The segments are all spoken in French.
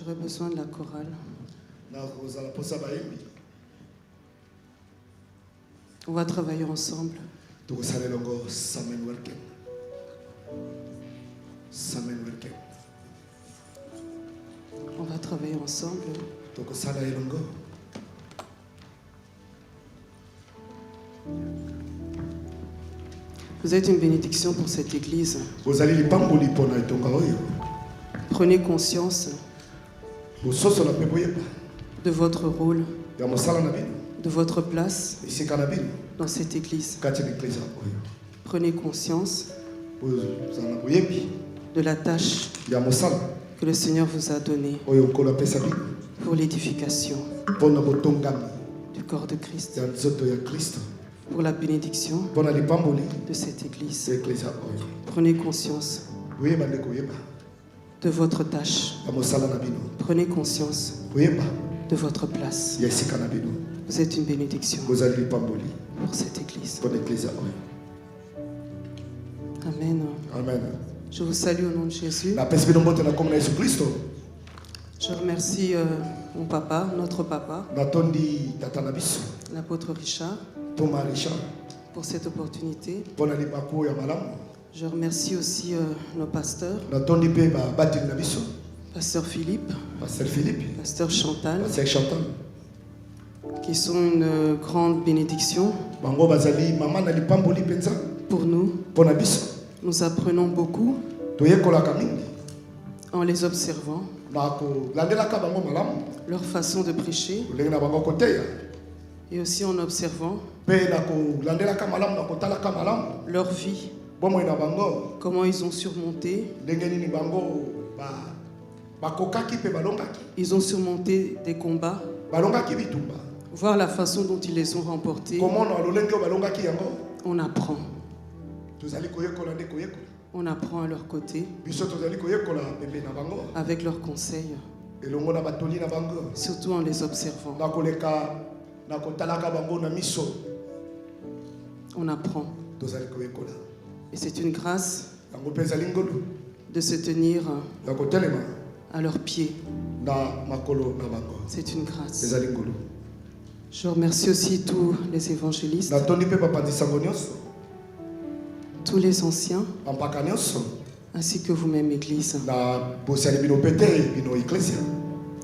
J'aurais besoin de la chorale. On va travailler ensemble. On va travailler ensemble. Vous êtes une bénédiction pour cette église. Prenez conscience de votre rôle, de votre place dans cette église. Prenez conscience de la tâche que le Seigneur vous a donnée pour l'édification du corps de Christ, pour la bénédiction de cette église. Prenez conscience de votre tâche. Prenez conscience de votre place. Vous êtes une bénédiction pour cette église. Amen. Amen. Je vous salue au nom de Jésus. Je remercie mon papa, notre papa, l'apôtre Richard, pour cette opportunité. Je remercie aussi nos pasteurs, pasteur Philippe, pasteur Chantal, qui sont une grande bénédiction pour nous. Nous apprenons beaucoup en les observant, leur façon de prêcher, et aussi en observant leur vie, comment ils ont surmonté. Ils ont surmonté des combats, voir la façon dont ils les ont remportés. On apprend. On apprend à leur côté, avec leurs conseils, surtout en les observant. On apprend. Et c'est une grâce de se tenir à leurs pieds. C'est une grâce. Je remercie aussi tous les évangélistes, tous les anciens, ainsi que vous-même, Église.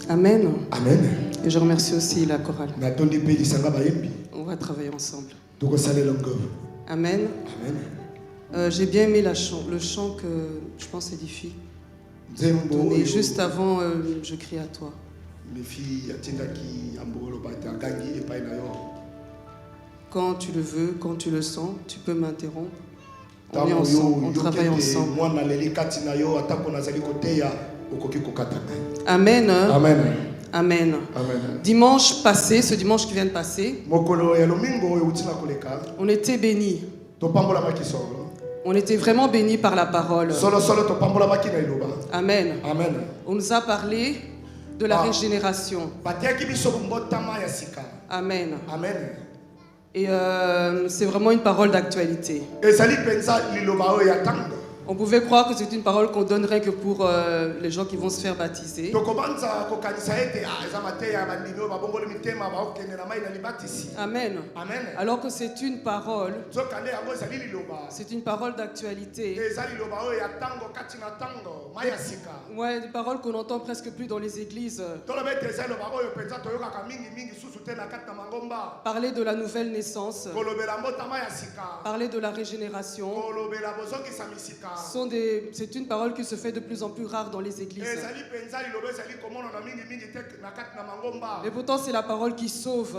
Amen. Amen. Et je remercie aussi la chorale. On va travailler ensemble. Amen. Amen. J'ai bien aimé le chant que je pense édifie. Et juste avant, je crie à toi. Quand tu le veux, quand tu le sens, tu peux m'interrompre. On est ensemble, on travaille ensemble. Amen. Amen. Amen. Amen. Dimanche passé, ce dimanche qui vient de passer, on était bénis. On était vraiment bénis par la parole. Amen. Amen. On nous a parlé de la régénération. Amen. Amen. Et c'est vraiment une parole d'actualité. On pouvait croire que c'est une parole qu'on donnerait que pour les gens qui vont se faire baptiser. Amen. Amen. Alors que c'est une parole d'actualité. Ouais, des paroles qu'on entend presque plus dans les églises. Parler de la nouvelle naissance, parler de la régénération. C'est une parole qui se fait de plus en plus rare dans les églises. Mais pourtant, c'est la parole qui sauve.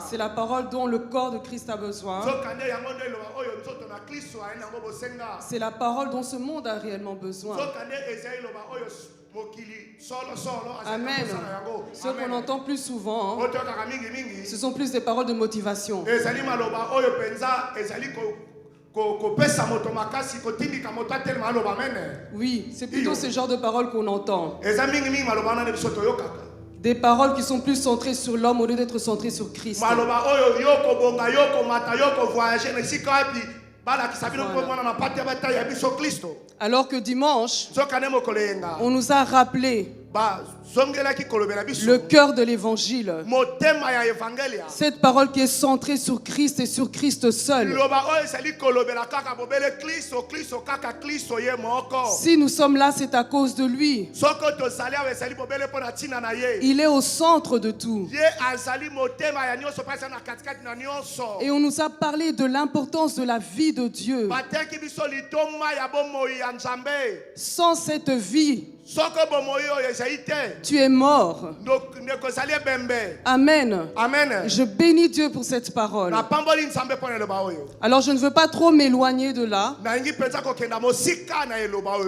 C'est la parole dont le corps de Christ a besoin. C'est la parole dont ce monde a réellement besoin. Amen. Ce qu'on entend plus souvent, ce sont plus des paroles de motivation. Oui, c'est plutôt ce genre de paroles qu'on entend. Des paroles qui sont plus centrées sur l'homme au lieu d'être centrées sur Christ. Alors que dimanche, on nous a rappelé le cœur de l'évangile. Cette parole qui est centrée sur Christ et sur Christ seul. Si nous sommes là, c'est à cause de lui. Il est au centre de tout. Et on nous a parlé de l'importance de la vie de Dieu. Sans cette vie, tu es mort. Amen. Amen. Je bénis Dieu pour cette parole. Alors je ne veux pas trop m'éloigner de là.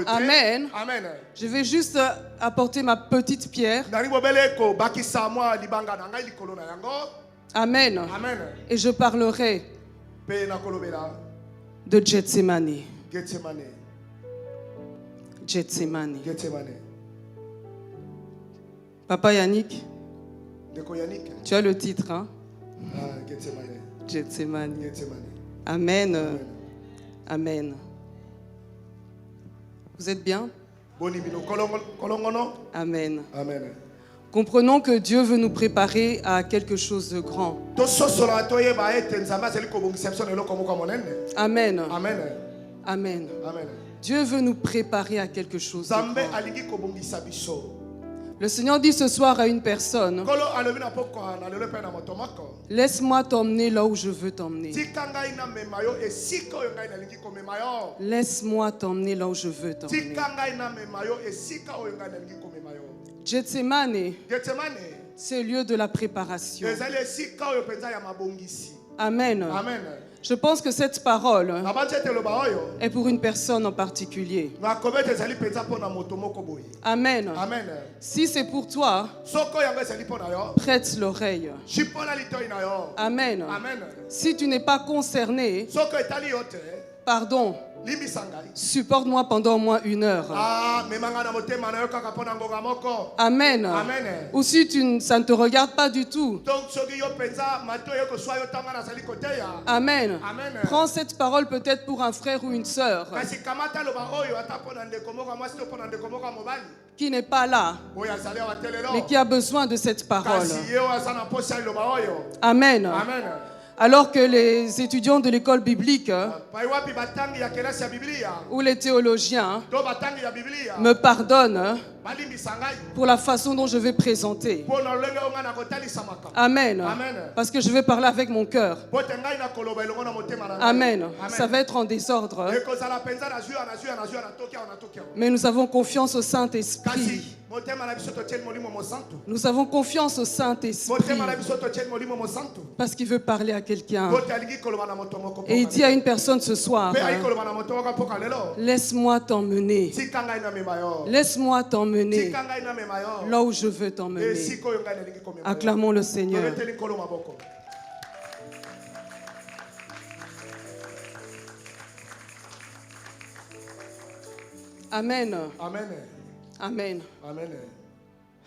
Amen. Amen. Je vais juste apporter ma petite pierre. Amen. Amen. Et je parlerai de Gethsemane. Gethsemane. Papa Yannick, tu as le titre, hein? Gethsemane. Amen. Amen. Vous êtes bien? Amen. Amen. Comprenons que Dieu veut nous préparer à quelque chose de grand. Amen. Amen. Amen. Amen. Dieu veut nous préparer à quelque chose de grand. Le Seigneur dit ce soir à une personne: laisse-moi t'emmener là où je veux t'emmener. Laisse-moi t'emmener là où je veux t'emmener. Gethsemane, c'est le lieu de la préparation. Amen. Amen. Je pense que cette parole est pour une personne en particulier. Amen. Amen. Si c'est pour toi, prête l'oreille. Amen. Amen. Si tu n'es pas concerné, pardon, supporte-moi pendant au moins 1 heure. Amen. Amen. Ou si ça ne te regarde pas du tout. Amen. Amen. Prends cette parole peut-être pour un frère ou une sœur qui n'est pas là, mais qui a besoin de cette parole. Amen. Amen. Alors que les étudiants de l'école biblique ou les théologiens me pardonnent pour la façon dont je vais présenter. Amen. Parce que je vais parler avec mon cœur. Amen. Ça va être en désordre. Mais nous avons confiance au Saint-Esprit. Nous avons confiance au Saint-Esprit parce qu'il veut parler à quelqu'un. Et il dit à une personne ce soir: laisse-moi t'emmener. Laisse-moi t'emmener là où je veux t'emmener. Acclamons le Seigneur. Amen. Amen. Amen. Amen.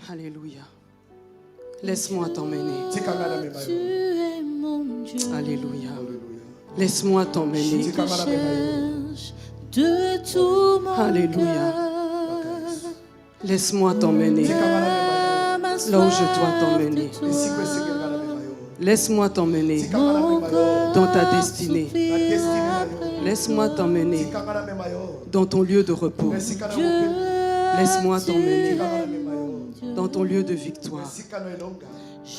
Alléluia. Laisse-moi t'emmener. Alléluia. Laisse-moi t'emmener. Alléluia. Laisse-moi t'emmener là où je dois t'emmener. Laisse-moi t'emmener dans ta destinée. Laisse-moi t'emmener dans ton lieu de repos. Laisse-moi t'emmener dans ton lieu de victoire.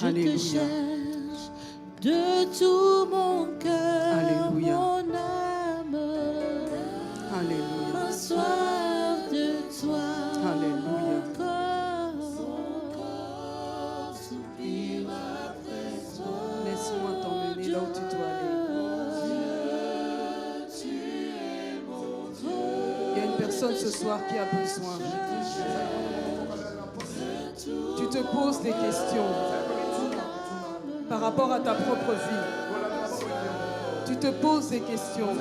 Alléluia. De tout mon cœur, Alléluia. mon âme, Alléluia. soif de toi. Alléluia. Mon corps soupire après toi. Laisse-moi t'emmener là où tu dois aller. Tu es mon Dieu. Il y a une personne ce soir qui a besoin. Tu te poses des questions par rapport à ta propre vie. Tu te poses des questions.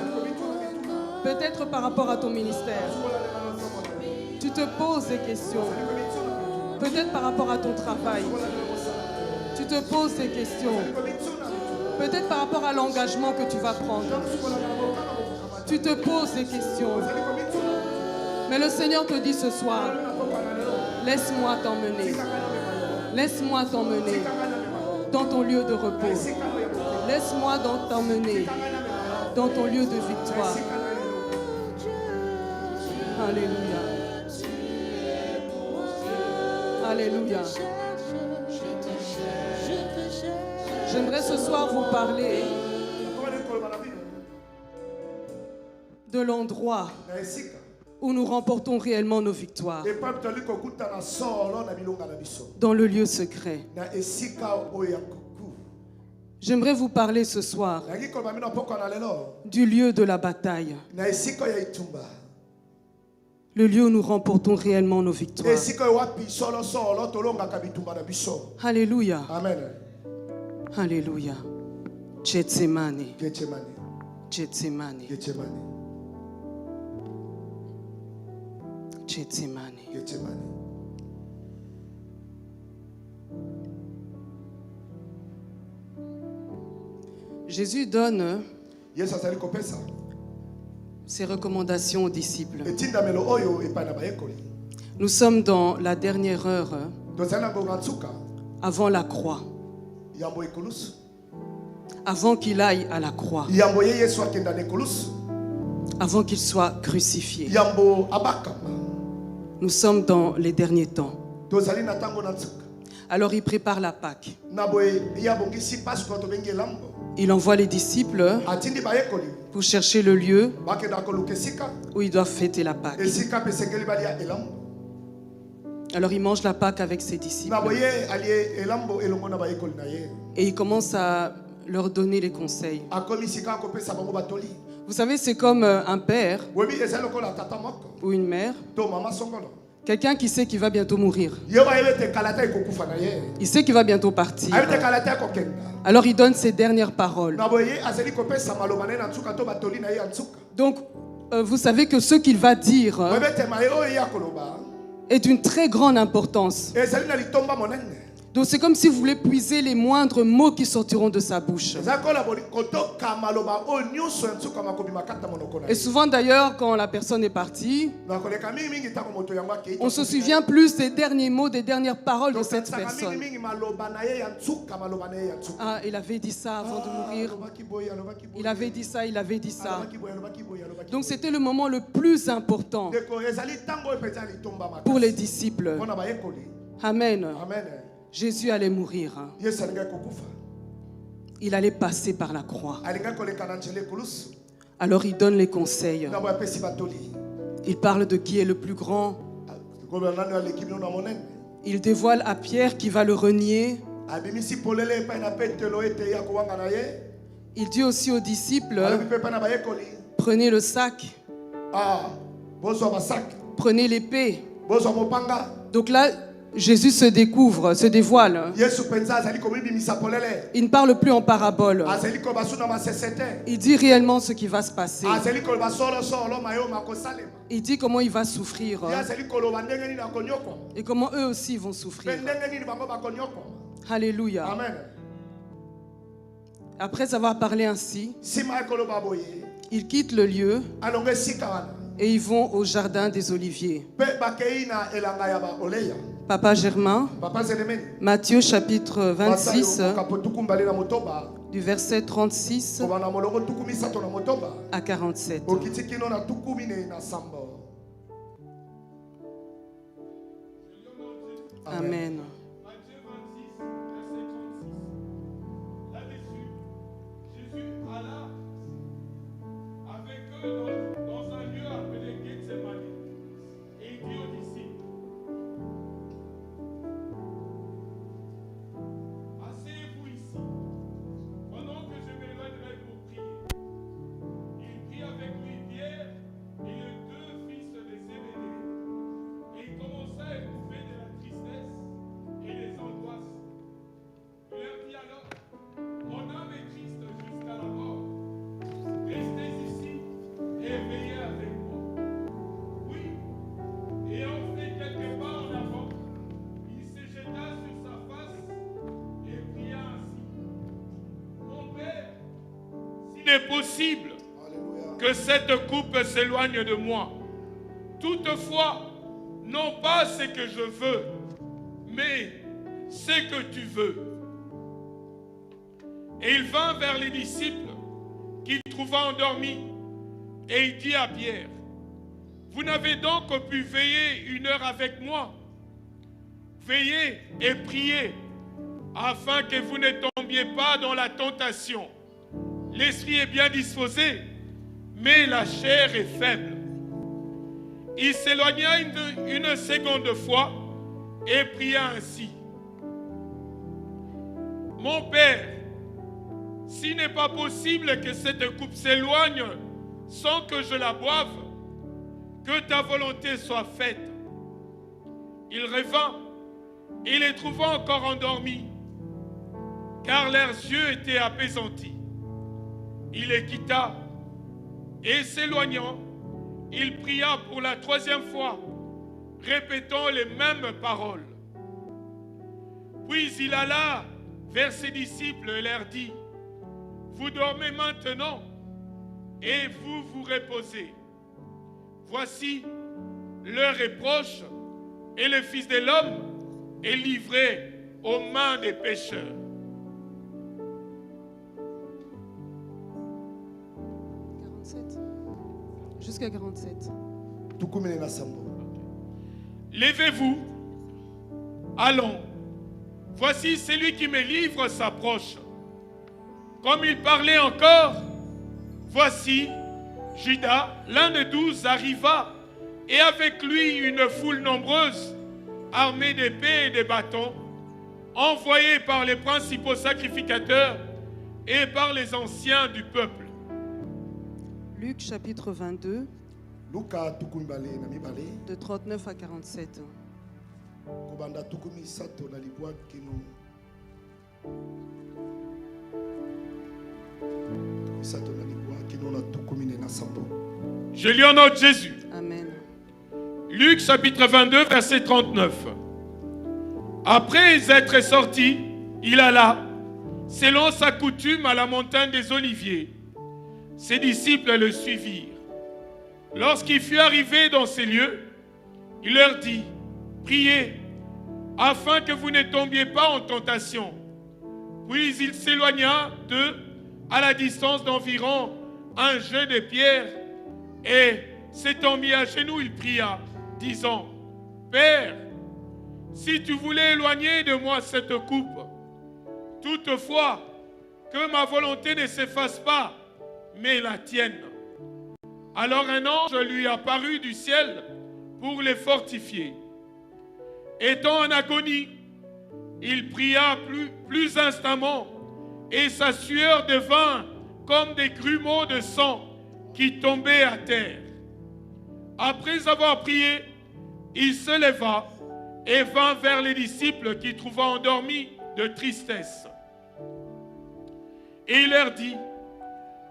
Peut-être par rapport à ton ministère. Tu te poses des questions. Peut-être par rapport à ton travail. Tu te poses des questions. Peut-être par rapport à l'engagement que tu vas prendre. Tu te poses des questions. Mais le Seigneur te dit ce soir, laisse-moi t'emmener. Laisse-moi t'emmener dans ton lieu de repos. Laisse-moi t'emmener dans ton lieu de victoire. Alléluia. Alléluia. J'aimerais ce soir vous parler de l'endroit où nous remportons réellement nos victoires. Dans le lieu secret. J'aimerais vous parler ce soir du lieu de la bataille. Le lieu où nous remportons réellement nos victoires. Alléluia. Amen. Alléluia. Gethsemane. Gethsemane. Gethsemane. Gethsemane. Gethsemane. Gethsemane. Jésus donne ses recommandations aux disciples. Nous sommes dans la dernière heure avant la croix. Avant qu'il aille à la croix. Avant qu'il soit crucifié. Nous sommes dans les derniers temps. Alors il prépare la Pâque. Il envoie les disciples pour chercher le lieu où ils doivent fêter la Pâque. Alors il mange la Pâque avec ses disciples. Et il commence à leur donner les conseils. Vous savez, c'est comme un père ou une mère. Quelqu'un qui sait qu'il va bientôt mourir. Il sait qu'il va bientôt partir. Alors il donne ses dernières paroles. Donc, vous savez que ce qu'il va dire est d'une très grande importance. Donc c'est comme si vous voulez puiser les moindres mots qui sortiront de sa bouche. Et souvent d'ailleurs, quand la personne est partie, on se souvient plus des derniers mots, des dernières paroles de cette personne. Ah, il avait dit ça avant de mourir. Il avait dit ça, il avait dit ça. Donc c'était le moment le plus important pour les disciples. Amen. Jésus allait mourir. Il allait passer par la croix. Alors il donne les conseils. Il parle de qui est le plus grand. Il dévoile à Pierre qui va le renier. Il dit aussi aux disciples, prenez le sac. Prenez l'épée. Donc là, Jésus se découvre, se dévoile. Il ne parle plus en parabole. Il dit réellement ce qui va se passer. Il dit comment il va souffrir. Et comment eux aussi vont souffrir. Alléluia. Amen. Après avoir parlé ainsi, ils quittent le lieu et ils vont au jardin des Oliviers. Papa Germain, Matthieu chapitre 26, du verset 36 à 47. Amen. Dans un lieu appelé Gethsemane, et il dit aux disciples, asseyez-vous ici, pendant que je m'éloignerai pour prier. Il prit avec lui Pierre et les deux fils de Zébédée, et il commença à étouffer de la tristesse et des angoisses. Il leur dit alors, mon âme est triste jusqu'à la mort. Restez ici et veillez avec moi. Oui, et on fait quelques pas en avant. Il se jeta sur sa face et pria ainsi. Mon Père, s'il est possible que cette coupe s'éloigne de moi, Toutefois, non pas ce que je veux, mais ce que tu veux. Et il vint vers les disciples qu'il trouva endormis, et il dit à Pierre, vous n'avez donc pu veiller 1 heure avec moi. Veillez et priez, afin que vous ne tombiez pas dans la tentation. L'esprit est bien disposé, mais la chair est faible. Il s'éloigna une seconde fois et pria ainsi. Mon Père, s'il n'est pas possible que cette coupe s'éloigne sans que je la boive, que ta volonté soit faite. Il revint et les trouva encore endormis, car leurs yeux étaient apaisantis. Il les quitta et s'éloignant, il pria pour la 3e fois, répétant les mêmes paroles. Puis il alla vers ses disciples et leur dit, vous dormez maintenant et vous vous reposez. Voici, l'heure est proche et le Fils de l'homme est livré aux mains des pécheurs. Jusqu'à 47. Levez-vous, allons. Voici celui qui me livre s'approche. Comme il parlait encore, voici, Judas, l'un des 12, arriva, et avec lui une foule nombreuse, armée d'épées et de bâtons, envoyés par les principaux sacrificateurs et par les anciens du peuple. Luc chapitre 22, de 39 à 47. Je lis en nom de Jésus. Amen. Luc chapitre 22, verset 39. Après être sorti, il alla, selon sa coutume, à la montagne des Oliviers. Ses disciples le suivirent. Lorsqu'il fut arrivé dans ces lieux, il leur dit, priez, afin que vous ne tombiez pas en tentation. Puis il s'éloigna d'eux à la distance d'environ un jet de pierre, et s'étant mis à genoux, il pria, disant, Père, si tu voulais éloigner de moi cette coupe, toutefois, que ma volonté ne s'efface pas, mais la tienne. Alors un ange lui apparut du ciel pour les fortifier. Étant en agonie, il pria plus instamment, et sa sueur devint comme des grumeaux de sang qui tombaient à terre. Après avoir prié, il se leva et vint vers les disciples qu'il trouva endormis de tristesse. Et il leur dit,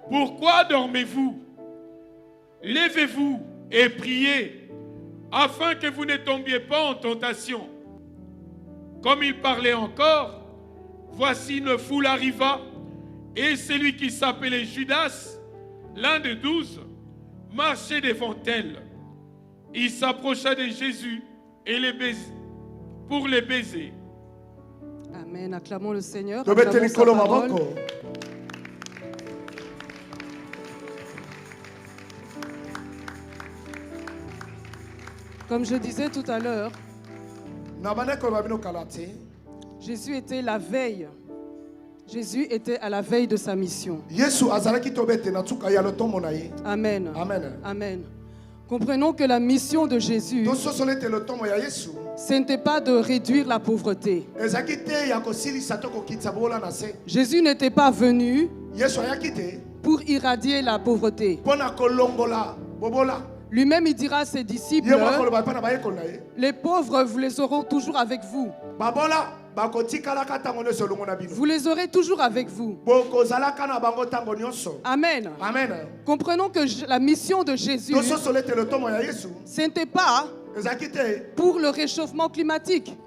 pourquoi dormez-vous? Levez-vous et priez, afin que vous ne tombiez pas en tentation. Comme il parlait encore, voici une foule arriva, et celui qui s'appelait Judas, l'un des 12, marchait devant elle. Il s'approcha de Jésus et pour les baiser. Amen. Acclamons le Seigneur. Acclamons sa parole. Comme je disais tout à l'heure, Jésus était la veille. Jésus était à la veille de sa mission. Amen. Amen. Amen. Comprenons que la mission de Jésus, ce n'était pas de réduire la pauvreté. Jésus n'était pas venu pour irradier la pauvreté. Lui-même, il dira à ses disciples, les pauvres, vous les aurez toujours avec vous. Vous les aurez toujours avec vous. Amen. Amen. Comprenons que la mission de Jésus, ce n'était pas pour le réchauffement climatique.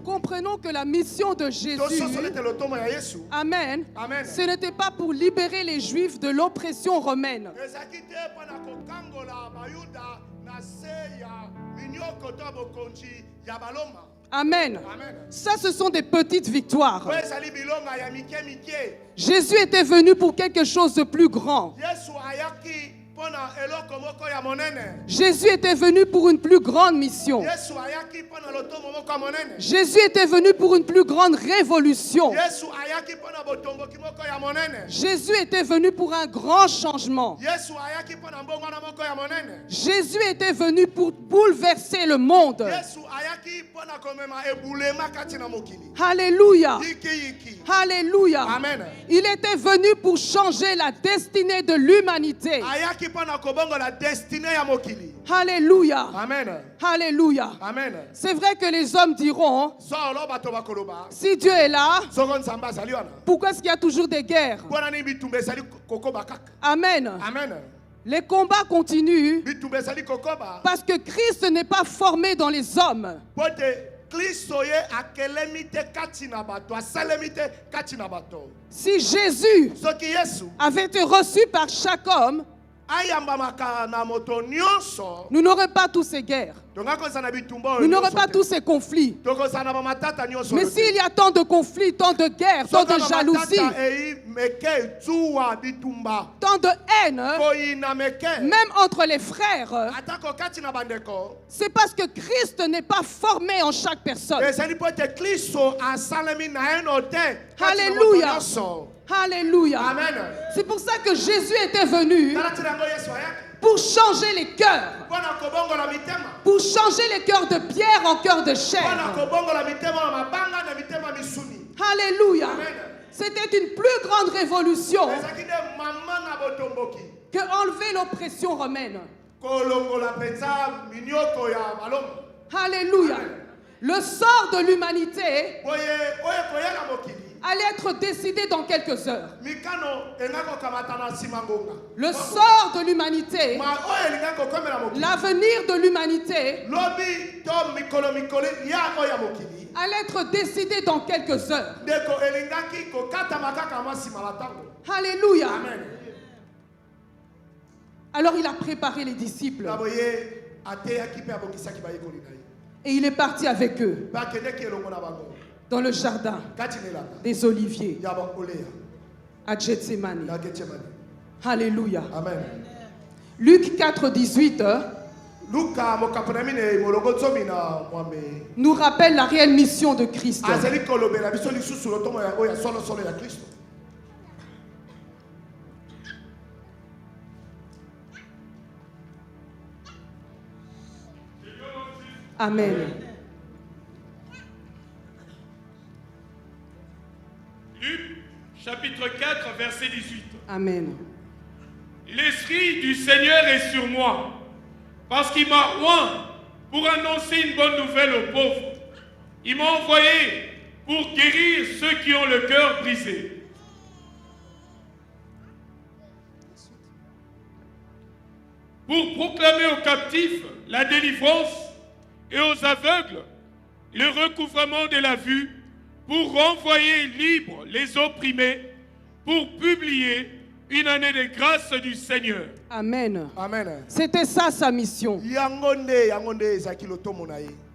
Comprenons que la mission de Jésus, Amen, ce n'était pas pour libérer les Juifs de l'oppression romaine. Amen. Ça, ce sont des petites victoires. Jésus était venu pour quelque chose de plus grand. Jésus était venu pour une plus grande mission. Jésus était venu pour une plus grande révolution. Jésus était venu pour un grand changement. Jésus était venu pour bouleverser le monde. Alléluia. Alléluia. Amen. Il était venu pour changer la destinée de l'humanité. Alléluia. Amen. Alléluia. Amen. C'est vrai que les hommes diront, si Dieu est là, pourquoi est-ce qu'il y a toujours des guerres? Amen. Amen. Les combats continuent parce que Christ n'est pas formé dans les hommes. Si Jésus avait été reçu par chaque homme, nous n'aurions pas tous ces guerres. Nous n'aurions pas tous ces conflits. Mais s'il y a tant de conflits, tant de guerres, tant de jalousie, tant de haine, même entre les frères, c'est parce que Christ n'est pas formé en chaque personne. Alléluia. Alléluia. C'est pour ça que Jésus était venu pour changer les cœurs. Pour changer les cœurs de pierre en cœurs de chair. Alléluia. C'était une plus grande révolution que enlever l'oppression romaine. Alléluia. Le sort de l'humanité allait être décidé dans quelques heures. Le sort de l'humanité, l'avenir de l'humanité allait être décidé dans quelques heures. Alléluia. Alors il a préparé les disciples et il est parti avec eux dans le jardin des Oliviers à Gethsemane. Alléluia. Amen. Luc 4, 18 nous rappelle la réelle mission de Christ. Amen. Luc, chapitre 4, verset 18. Amen. L'Esprit du Seigneur est sur moi, parce qu'il m'a oint pour annoncer une bonne nouvelle aux pauvres. Il m'a envoyé pour guérir ceux qui ont le cœur brisé. Pour proclamer aux captifs la délivrance et aux aveugles le recouvrement de la vue, pour renvoyer libres les opprimés, pour publier une année de grâce du Seigneur. Amen. Amen. C'était ça sa mission.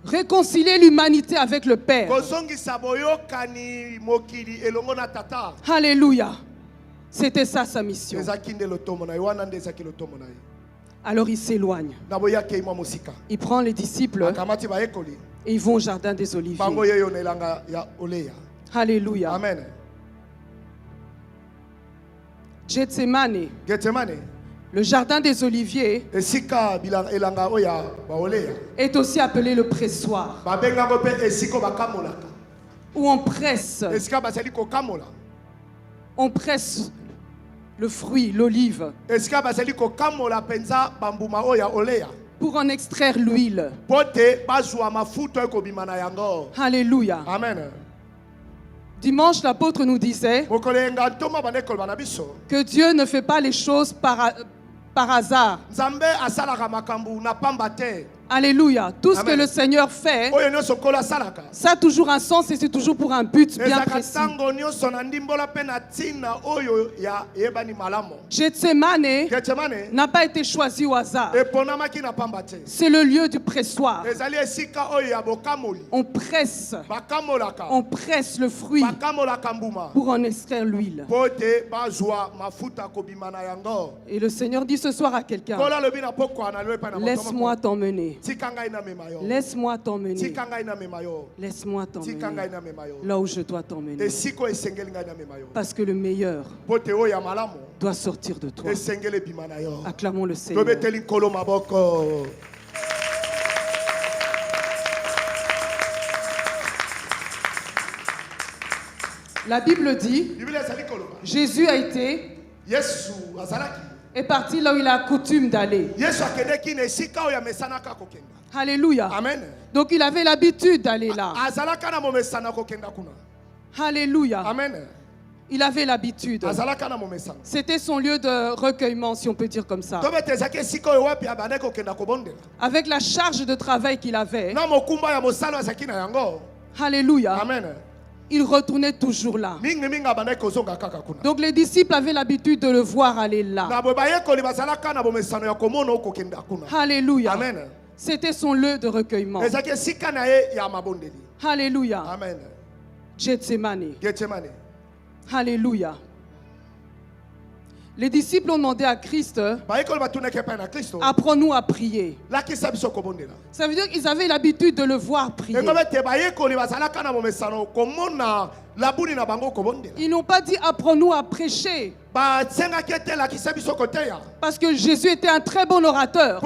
Réconcilier l'humanité avec le Père. Alléluia. C'était ça sa mission. Alors il s'éloigne. Il prend les disciples et ils vont au jardin des Oliviers. Alléluia. Amen. Gethsemane, le jardin des Oliviers, est aussi appelé le pressoir, où on presse le fruit, l'olive, pour en extraire l'huile. Alléluia. Amen. Dimanche, l'apôtre nous disait que Dieu ne fait pas les choses par hasard. Alléluia. Tout ce que le Seigneur fait, ça a toujours un sens et c'est toujours pour un but bien précis. Gethsemane n'a pas été choisi au hasard. C'est le lieu du pressoir. On presse le fruit pour en extraire l'huile. Et le Seigneur dit ce soir à quelqu'un, laisse-moi t'emmener. Laisse-moi t'emmener. Laisse-moi t'emmener là où je dois t'emmener. Parce que le meilleur doit sortir de toi. Acclamons le Seigneur. La Bible dit, Jésus a été est parti là où il a coutume d'aller. Alléluia. Amen. Donc il avait l'habitude d'aller là. Alléluia. Amen. Il avait l'habitude. C'était son lieu de recueillement, si on peut dire comme ça. Avec la charge de travail qu'il avait. Alléluia. Amen. Il retournait toujours là. Donc les disciples avaient l'habitude de le voir aller là. Alléluia. Amen. C'était son lieu de recueillement. Alléluia. Amen. Gethsemane. Alléluia. Les disciples ont demandé à Christ, apprends-nous à prier. Ça veut dire qu'ils avaient l'habitude de le voir prier. Ils n'ont pas dit apprends-nous à prêcher. Parce que Jésus était un très bon orateur.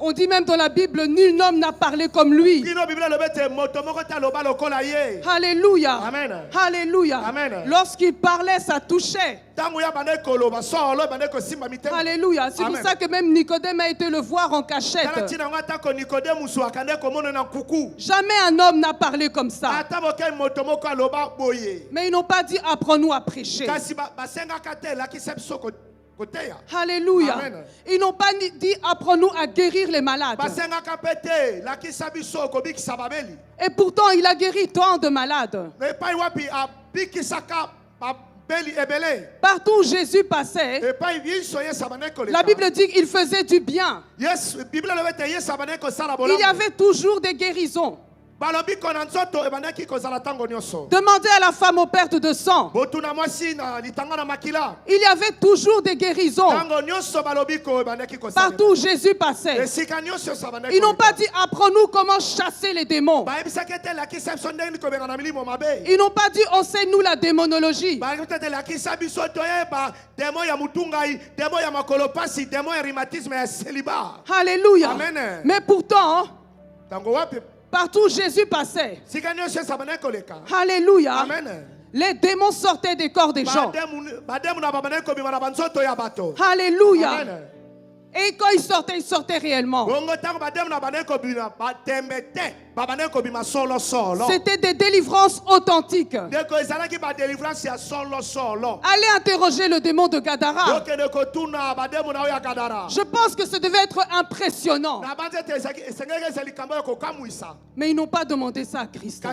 On dit même dans la Bible, nul homme n'a parlé comme lui. Alléluia. Amen. Alléluia. Amen. Lorsqu'il parlait, ça touchait. Alléluia. C'est pour ça que même Nicodème a été le voir en cachette. Jamais un homme n'a parlé comme ça. Mais ils n'ont pas dit apprends-nous à prêcher. Alléluia. Amen. Ils n'ont pas dit apprends-nous à guérir les malades. Et pourtant il a guéri tant de malades. Partout où Jésus passait, la Bible dit qu'il faisait du bien. Il y avait toujours des guérisons. Demandez à la femme aux pertes de sang. Il y avait toujours des guérisons. Partout où Jésus passait. Ils n'ont pas dit apprends-nous comment chasser les démons. Ils n'ont pas dit enseigne-nous la démonologie. Alléluia. Amen. Mais pourtant, partout où Jésus passait, alléluia, Amen. les démons sortaient des corps des gens. Alléluia. Amen. Et quand ils sortaient réellement. C'était des délivrances authentiques. Allez interroger le démon de Gadara. Je pense que ça devait être impressionnant. Mais ils n'ont pas demandé ça à Christ.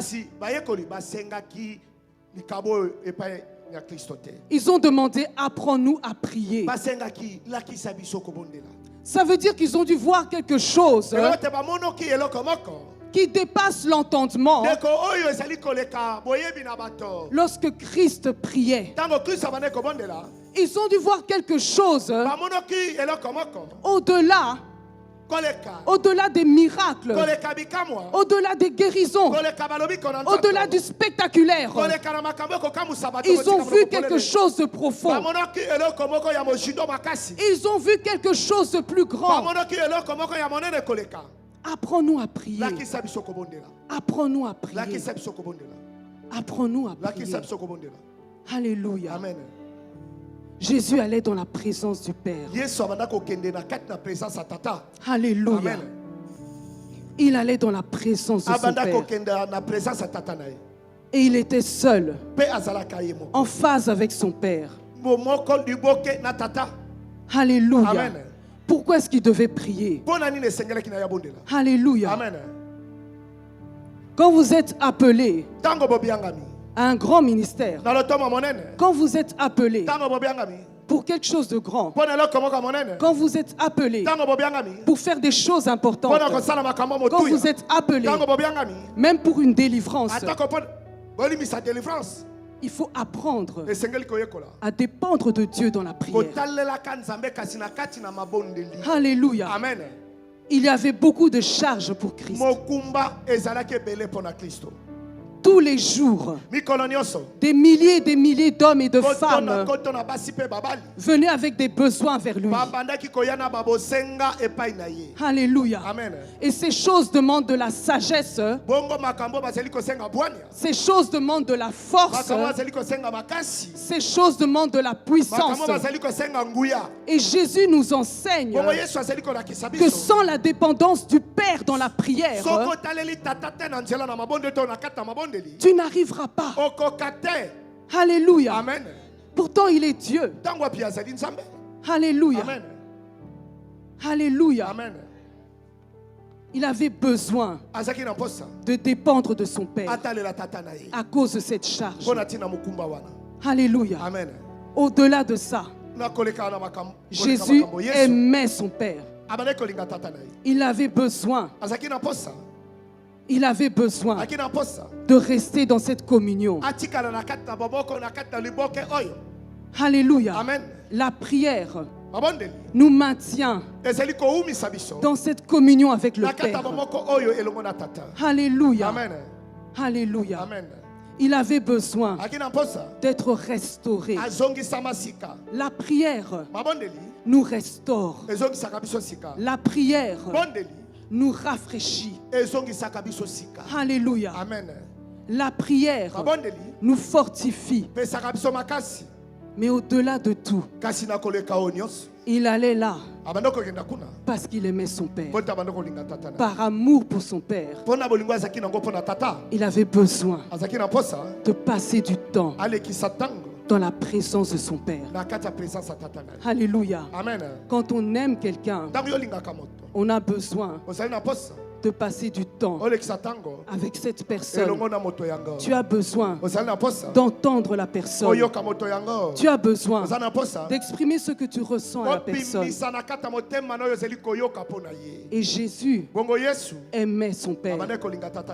Ils ont demandé apprends-nous à prier. Ça veut dire qu'ils ont dû voir quelque chose qui dépasse l'entendement. Lorsque Christ priait, ils ont dû voir quelque chose au-delà des miracles, au-delà des guérisons, au-delà du spectaculaire. Ils ont vu quelque chose de profond. Ils ont vu quelque chose de plus grand. Apprends-nous à prier. Apprends-nous à prier. Apprends-nous à prier. Alléluia. Amen. Jésus allait dans la présence du Père. Alléluia. Amen. Il allait dans la présence de son Père. Et il était seul, en phase avec son Père. Alléluia. Amen. Pourquoi est-ce qu'il devait prier? Alléluia. Amen. Quand vous êtes appelé à un grand ministère, quand vous êtes appelé pour quelque chose de grand, quand vous êtes appelé pour faire des choses importantes, quand vous êtes appelé même pour une délivrance, il faut apprendre à dépendre de Dieu dans la prière. Alléluia. Amen. Il y avait beaucoup de charges pour Christ. Tous les jours, des milliers d'hommes et de femmes venaient avec des besoins vers lui. Alléluia. Amen. Et ces choses demandent de la sagesse. Ces choses demandent de la force. Ces choses demandent de la puissance. Et Jésus nous enseigne que sans la dépendance du Père dans la prière, tu n'arriveras pas. Alléluia. Amen. Pourtant, il est Dieu. Alléluia. Amen. Alléluia. Amen. Il avait besoin de dépendre de son Père à cause de cette charge. Alléluia. Amen. Au-delà de ça, Jésus aimait son Père. Il avait besoin de rester dans cette communion. Alléluia. Amen. La prière nous maintient dans cette communion avec le Père. Alléluia. Amen. Alléluia. Amen. Il avait besoin d'être restauré. La prière nous restaure. La prière nous rafraîchit. Alléluia. Amen. La prière nous fortifie. Mais au-delà de tout, il allait là parce qu'il aimait son Père. Par amour pour son Père, il avait besoin de passer du temps dans la présence de son Père. Alléluia. Amen. Quand on aime quelqu'un, on a besoin de passer du temps avec cette personne. Tu as besoin d'entendre la personne. Tu as besoin d'exprimer ce que tu ressens à la personne. Et Jésus aimait son Père.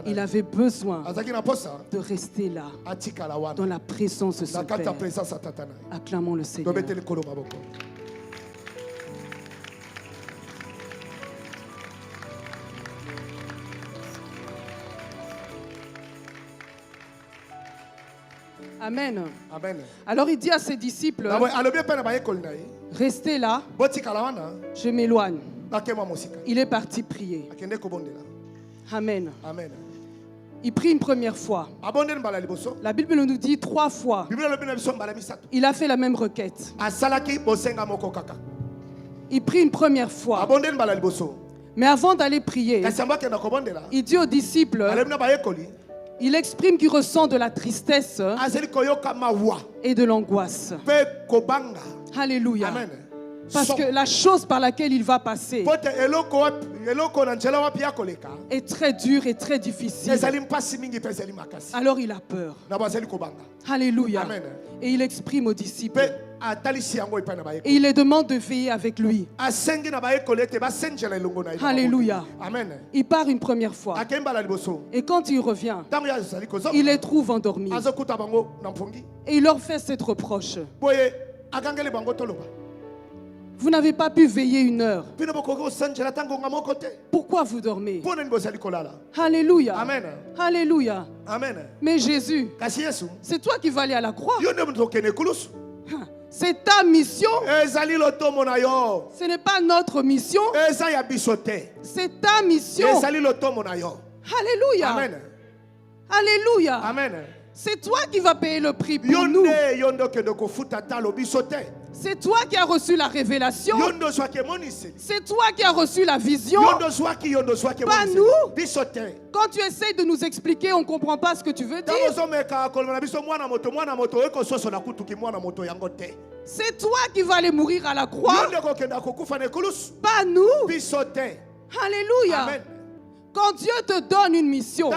Il avait besoin de rester là, dans la présence de son Père. Acclamons le Seigneur. Amen. Amen. Alors il dit à ses disciples, restez là, je m'éloigne. Il est parti prier. Amen. Amen. Il prie une première fois. La Bible nous dit 3 fois. Il a fait la même requête. Il prie une première fois. Mais avant d'aller prier, il dit aux disciples, il exprime qu'il ressent de la tristesse et de l'angoisse. Alléluia. Amen. Parce que la chose par laquelle il va passer est très dure et très difficile. Alors il a peur. Alléluia. Amen. Et il exprime aux disciples. Et il les demande de veiller avec lui. Alléluia. Amen. Il part une première fois. Et quand il revient, il les trouve endormis. Et il leur fait cette reproche. Vous n'avez pas pu veiller 1 heure. Pourquoi vous dormez? Alléluia. Amen. Alléluia. Amen. Mais Jésus, c'est toi qui vas aller à la croix. C'est ta mission. Ce n'est pas notre mission. C'est ta mission. Alléluia. Amen. Alléluia. Amen. C'est toi qui vas payer le prix pour nous. C'est toi qui as reçu la révélation. C'est toi qui as reçu la vision. Pas nous. Quand tu essaies de nous expliquer, on ne comprend pas ce que tu veux dire. C'est toi qui vas aller mourir à la croix. Pas nous. Alléluia. Amen. Quand Dieu te donne une mission,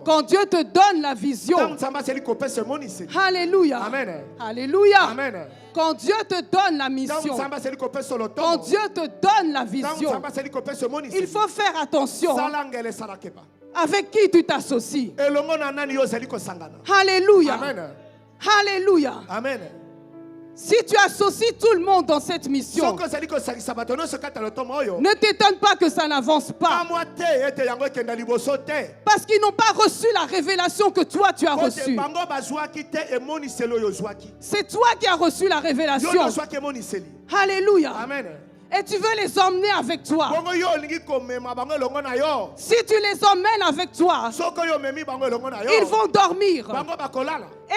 quand Dieu te donne la vision, alléluia, Amen. Alléluia, Amen. Quand Dieu te donne la mission, quand Dieu te donne la vision, il faut faire attention avec qui tu t'associes. Alléluia. Amen. Alléluia. Amen. Si tu associes tout le monde dans cette mission, ne t'étonne pas que ça n'avance pas. Parce qu'ils n'ont pas reçu la révélation que toi tu as reçue. C'est toi qui as reçu la révélation. Alléluia. Amen. Et tu veux les emmener avec toi. Si tu les emmènes avec toi, ils vont dormir.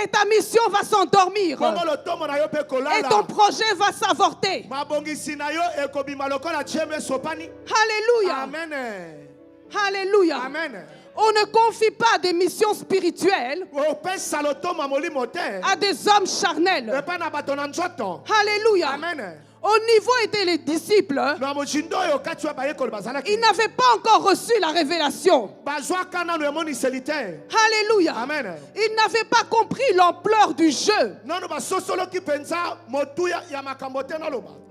Et ta mission va s'endormir. Et ton projet va s'avorter. Alléluia. Amen. Alléluia. Amen. On ne confie pas des missions spirituelles à des hommes charnels. Alléluia. Amen. Au niveau étaient les disciples, ils n'avaient pas encore reçu la révélation. Alléluia. Amen. Ils n'avaient pas compris l'ampleur du jeu.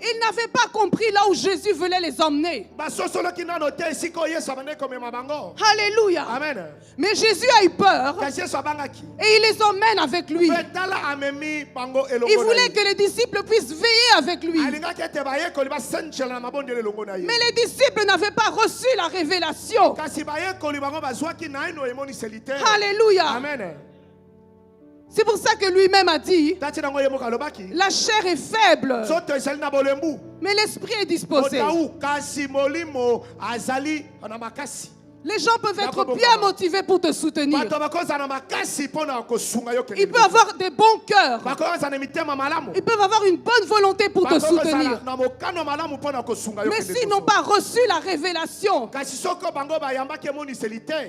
Ils n'avaient pas compris là où Jésus voulait les emmener. Alléluia. Amen. Mais Jésus a eu peur et il les emmène avec lui. Il voulait que les disciples puissent veiller avec lui. Mais les disciples n'avaient pas reçu la révélation. Alléluia. Amen. C'est pour ça que lui-même a dit, la chair est faible, mais l'esprit est disposé. Les gens peuvent être bien motivés pour te soutenir. Ils peuvent avoir des bons cœurs. Ils peuvent avoir une bonne volonté pour te soutenir. Mais s'ils n'ont pas reçu la révélation,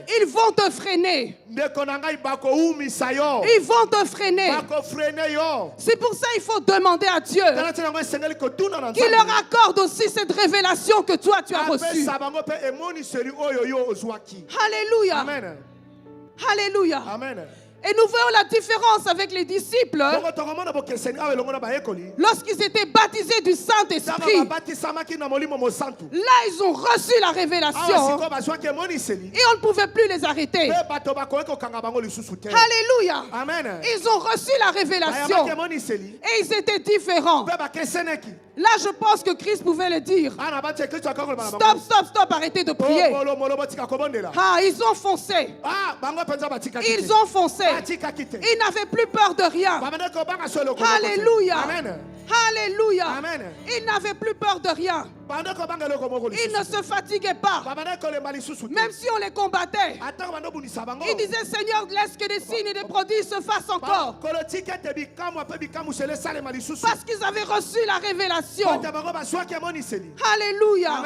ils vont te freiner. Ils vont te freiner. C'est pour ça qu'il faut demander à Dieu qu'il leur accorde aussi cette révélation que toi tu as reçue. Alléluia. Amen. Alléluia. Amen. Et nous voyons la différence avec les disciples lorsqu'ils étaient baptisés du Saint-Esprit. Là, ils ont reçu la révélation et on ne pouvait plus les arrêter. Alléluia. Amen. Ils ont reçu la révélation et ils étaient différents. Là, je pense que Christ pouvait le dire. Stop, stop, stop, arrêtez de prier. Ah, ils ont foncé. Ils ont foncé. Ils n'avaient plus peur de rien. Alléluia. Alléluia. Ils n'avaient plus peur de rien. Ils ne se fatiguaient pas. Même si on les combattait. Ils disaient, Seigneur, laisse que des signes et des prodiges se fassent encore. Parce qu'ils avaient reçu la révélation. Alléluia.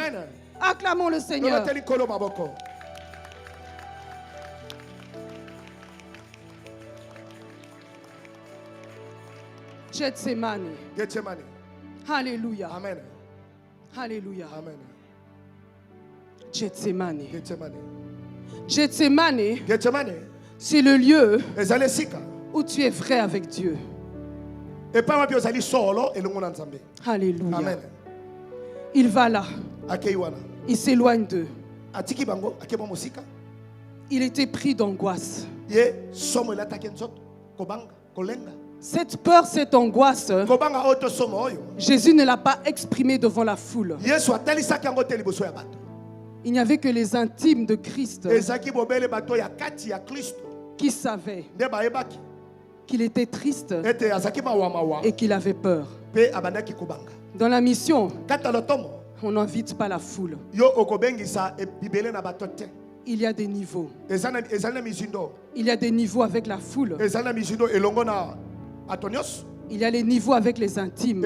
Acclamons le Seigneur. Gethsemane. Alléluia. Amen. Alléluia. Amen. Gethsemane. Gethsemane. Gethsemane, c'est le lieu ezali esika où tu es vrai avec Dieu. epama ozali solo elongo na Nzambe. Alléluia. Amen. Il va là. Akei wana. Il s'éloigne d'eux. Atiki bango akeba mosika. Il était pris d'angoisse. Ye somo elataki nzoto kobanga kolenga. Cette peur, cette angoisse, Kobanga oto somo oyo. Jésus ne l'a pas exprimée devant la foule. Yesu atalisaki yango te liboso ya bato. Il n'y avait que les intimes de Christ Ezaki bobele bato ya kati ya Kristo. qui savaient Nde bayebaki. qu'il était triste Ete azaki mawa et qu'il avait peur. pe abandaki kobanga. Dans la mission, Kata lotomo on n'invite pas la foule. yo okobengisa bibele na bato te. Il y a des niveaux. Ezali na mizindo. Il y a des niveaux avec la foule. Ezali na mizindo elongo na atonios. Il y a les niveaux avec les intimes.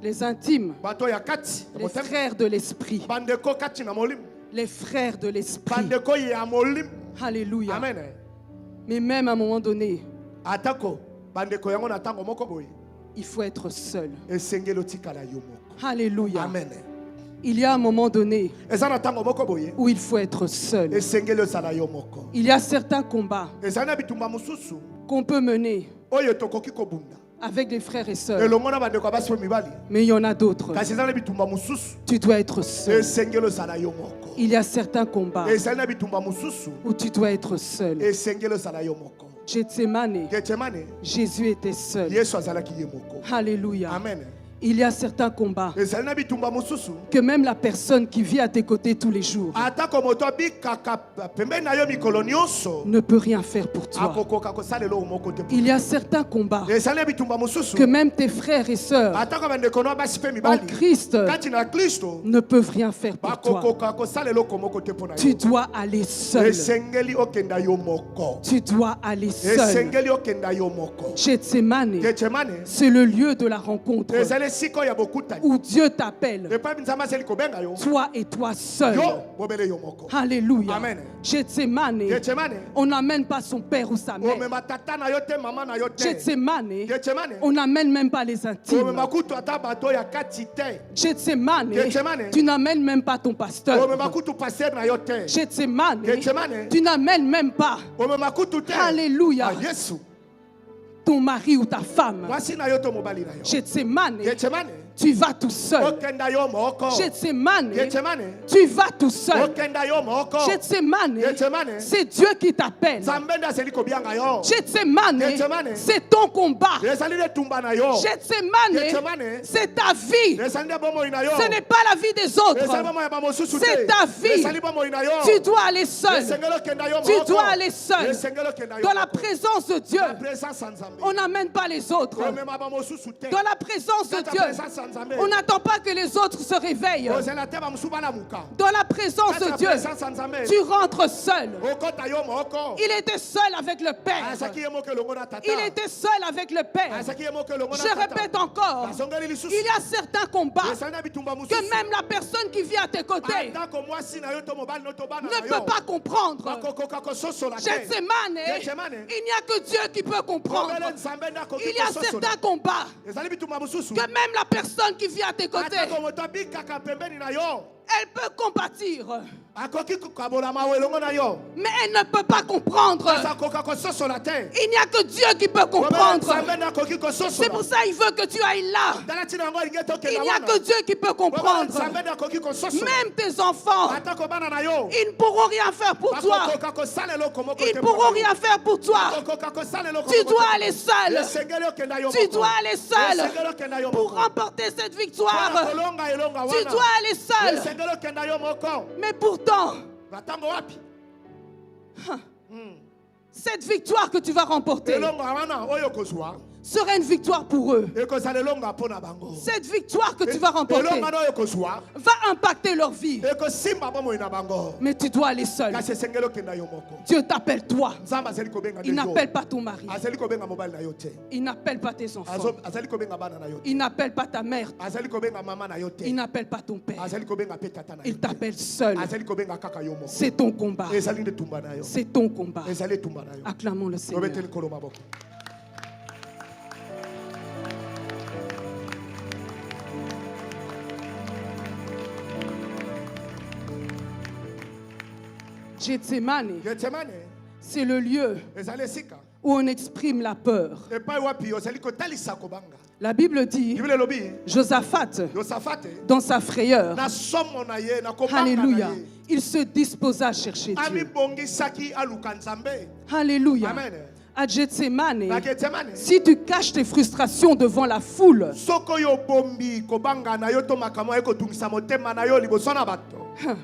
Les intimes. Les frères de l'esprit. Les frères de l'esprit. Alléluia. Amen. Mais même à un moment donné, il faut être seul. Alléluia. Amen. Il y a un moment donné où il faut être seul. Il y a certains combats qu'on peut mener avec des frères et sœurs. Mais il y en a d'autres. Tu dois être seul. Il y a certains combats où tu dois être seul. Gethsemane, Jésus était seul. Alléluia. Amen. Il y a certains combats que même la personne qui vit à tes côtés tous les jours ne peut rien faire pour toi. Il y a certains combats que même tes frères et sœurs en Christ ne peuvent rien faire pour toi. Tu dois aller seul. Tu dois aller seul. Gethsemane, c'est le lieu de la rencontre où Dieu t'appelle, toi et toi seul. Alléluia. Amen. Gethsemane, on n'amène pas son père ou sa mère. Gethsemane, on n'amène même pas les intimes. Gethsemane, tu n'amènes même pas ton pasteur. Gethsemane, tu n'amènes même pas, alléluia, ton mari ou ta femme. Gethsemane, tu vas tout seul. Gethsemane, tu vas tout seul. Gethsemane, c'est Dieu qui t'appelle. Gethsemane, c'est ton combat. Gethsemane, c'est ta vie. Ce n'est pas la vie des autres. C'est ta vie. Tu dois aller seul. Tu dois aller seul. Dans la présence de Dieu, on n'amène pas les autres. Dans la présence de Dieu, on n'attend pas que les autres se réveillent. Dans la présence de Dieu, tu rentres seul. Il était seul avec le Père. Il était seul avec le Père. Je répète encore, il y a certains combats que même la personne qui vit à tes côtés ne peut pas comprendre. Gethsemane, il n'y a que Dieu qui peut comprendre. Il y a certains combats que même la personne qui vit à tes côtés, elle peut compatir, mais elle ne peut pas comprendre. Il n'y a que Dieu qui peut comprendre. C'est pour ça qu'il veut que tu ailles là. Il n'y a que Dieu qui peut comprendre. Même tes enfants, ils ne pourront rien faire pour toi. Ils ne pourront rien faire pour toi. Tu dois aller seul. Tu dois aller seul pour remporter cette victoire. Tu dois aller seul. Mais pourtant, cette victoire que tu vas remporter sera une victoire pour eux. Cette victoire que tu vas remporter va impacter leur vie. Mais tu dois aller seul. Dieu t'appelle toi. Il n'appelle pas ton mari. Il n'appelle pas tes enfants. Il n'appelle pas ta mère. Il n'appelle pas ton père. Il t'appelle seul. C'est ton combat. C'est ton combat. Acclamons le Seigneur. Gethsemane, c'est le lieu où on exprime la peur. La Bible dit, Josaphat, dans sa frayeur, alléluia, il se disposa à chercher Dieu. Alléluia. À Gethsemane, si tu caches tes frustrations devant la foule,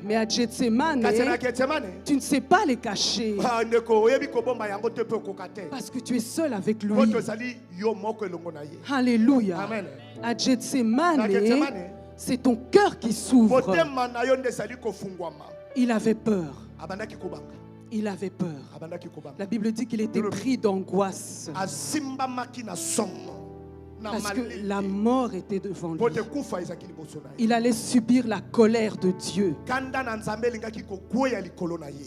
mais à Gethsemane, tu ne sais pas les cacher parce que tu es seul avec lui. Alléluia. À Gethsemane, c'est ton cœur qui s'ouvre. Il avait peur. Il avait peur. La Bible dit qu'il était pris d'angoisse. Parce que la mort était devant lui. Il allait subir la colère de Dieu.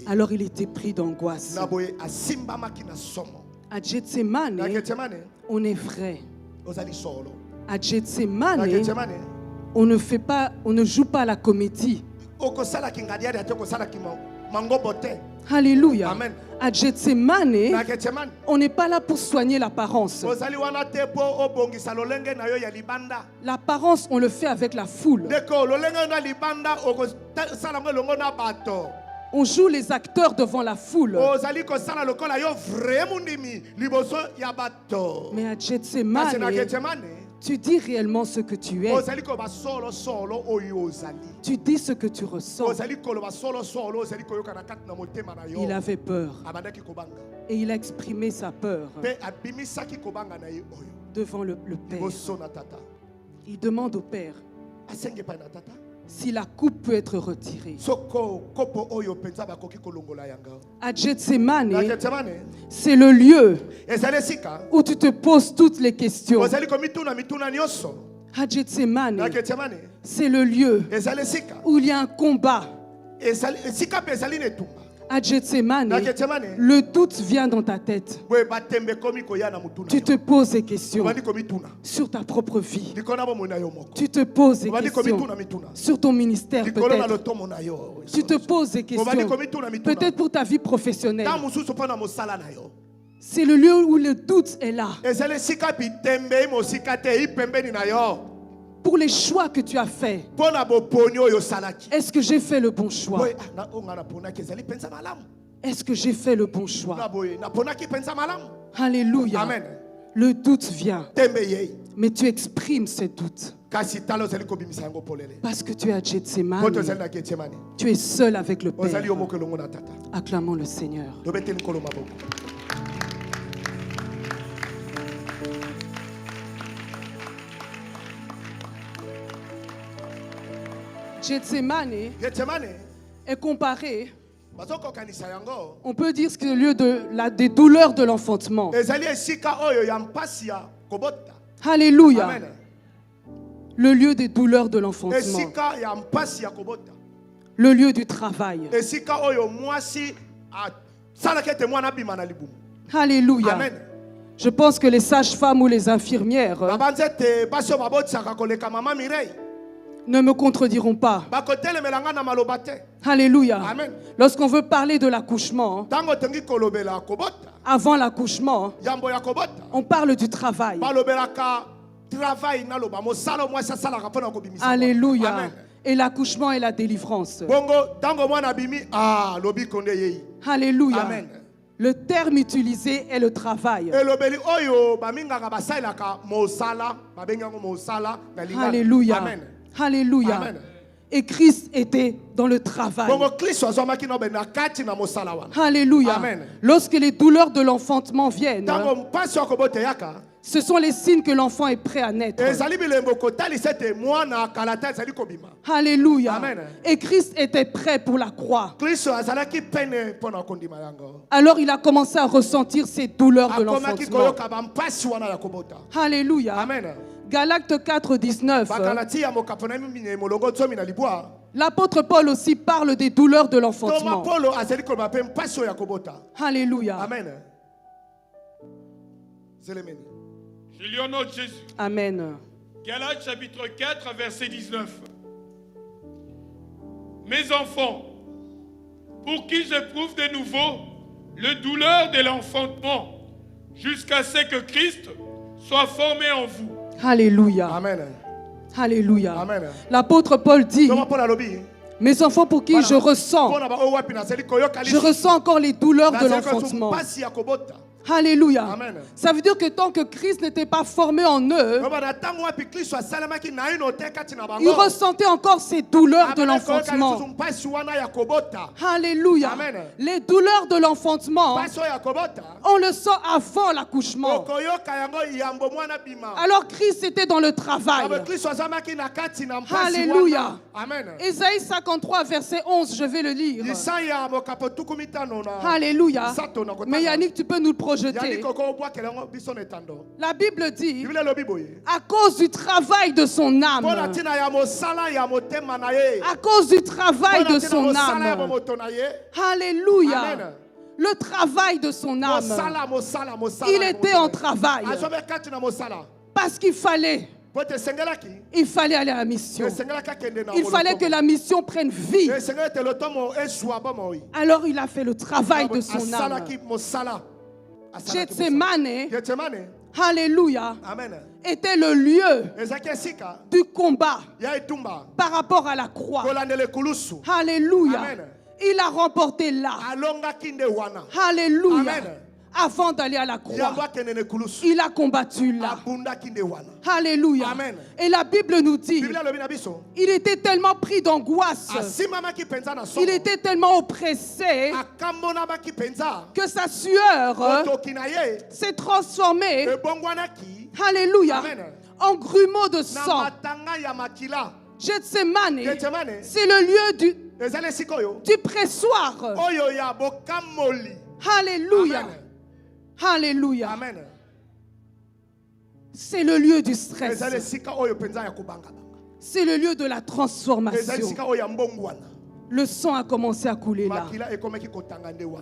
Alors il était pris d'angoisse. À Gethsemane, on est vrai. À Gethsemane, on ne joue pas la comédie. Alléluia. Amen. À Gethsemane, on n'est pas là pour soigner l'apparence. L'apparence, on le fait avec la foule. On joue les acteurs devant la foule. Mais à Gethsemane, tu dis réellement ce que tu es. Tu dis ce que tu ressens. Il avait peur. Et il a exprimé sa peur devant le Père. Il demande au Père si la coupe peut être retirée. À Gethsemane, c'est le lieu où tu te poses toutes les questions. À Gethsemane, c'est le lieu où il y a un combat. À Gethsemane, le doute vient dans ta tête. Tu te poses des questions sur ta propre vie. Tu te poses des questions sur ton ministère peut-être. Tu te poses des questions peut-être pour ta vie professionnelle. C'est le lieu où le doute est là. Pour les choix que tu as faits. Est-ce que j'ai fait le bon choix? Est-ce que j'ai fait le bon choix? Alléluia. Amen. Le doute vient. Mais tu exprimes ce doute. Parce que tu es à Gethsemane. Tu es seul avec le Père. Acclamons le Seigneur. Gethsemane est comparé, on peut dire que c'est le lieu des douleurs de l'enfantement. Alléluia. Amen. Le lieu des douleurs de l'enfantement. Le lieu du travail. Alléluia. Amen. Je pense que les sages-femmes ou les infirmières ne me contrediront pas. Alléluia. Amen. Lorsqu'on veut parler de l'accouchement, avant l'accouchement, on parle du travail. Alléluia. Amen. Et l'accouchement et la délivrance. Alléluia. Amen. Le terme utilisé est le travail. Alléluia. Amen. Alléluia. Amen. Et Christ était dans le travail. Alléluia. Amen. Lorsque les douleurs de l'enfantement viennent, ce sont les signes que l'enfant est prêt à naître. Alléluia. Amen. Et Christ était prêt pour la croix. Alors il a commencé à ressentir ces douleurs de l'enfantement. Alléluia. Amen. Galates 4, 19. L'apôtre Paul aussi parle des douleurs de l'enfantement. Alléluia. Amen. Je lis au nom de Jésus. Amen. Galates chapitre 4, verset 19. Mes enfants, pour qui j'éprouve de nouveau le douleur de l'enfantement, jusqu'à ce que Christ soit formé en vous. Alléluia. Amen. Alléluia. Amen. L'apôtre Paul dit, mes enfants pour qui je ressens encore les douleurs de l'enfantement. Alléluia. Amen. Ça veut dire que tant que Christ n'était pas formé en eux, ils ressentaient encore ces douleurs de l'enfantement. Alléluia. Amen. Les douleurs de l'enfantement, on le sent avant l'accouchement. Alors Christ était dans le travail. Alléluia. Amen. Ésaïe 53, verset 11, je vais le lire. Alléluia. Mais Yannick, tu peux nous le projeter. La Bible dit, à cause du travail de son âme, à cause du travail de son âme, alléluia, Amen. Le travail de son âme, il était en travail, parce qu'il fallait aller à la mission. Il fallait que la mission prenne vie. Alors il a fait le travail de son âme. Gethsemane, alléluia, était le lieu du combat par rapport à la croix. Alléluia. Il a remporté là. Alléluia. Avant d'aller à la croix, il a combattu là. Alléluia. Amen. Et la Bible nous dit, il était tellement pris d'angoisse, il était tellement oppressé que sa sueur s'est transformée, alléluia, en grumeaux de sang. Gethsemane, c'est le lieu du pressoir. Alléluia. Amen. Alléluia. Amen. C'est le lieu du stress. C'est le lieu de la transformation. Le sang a commencé à couler là.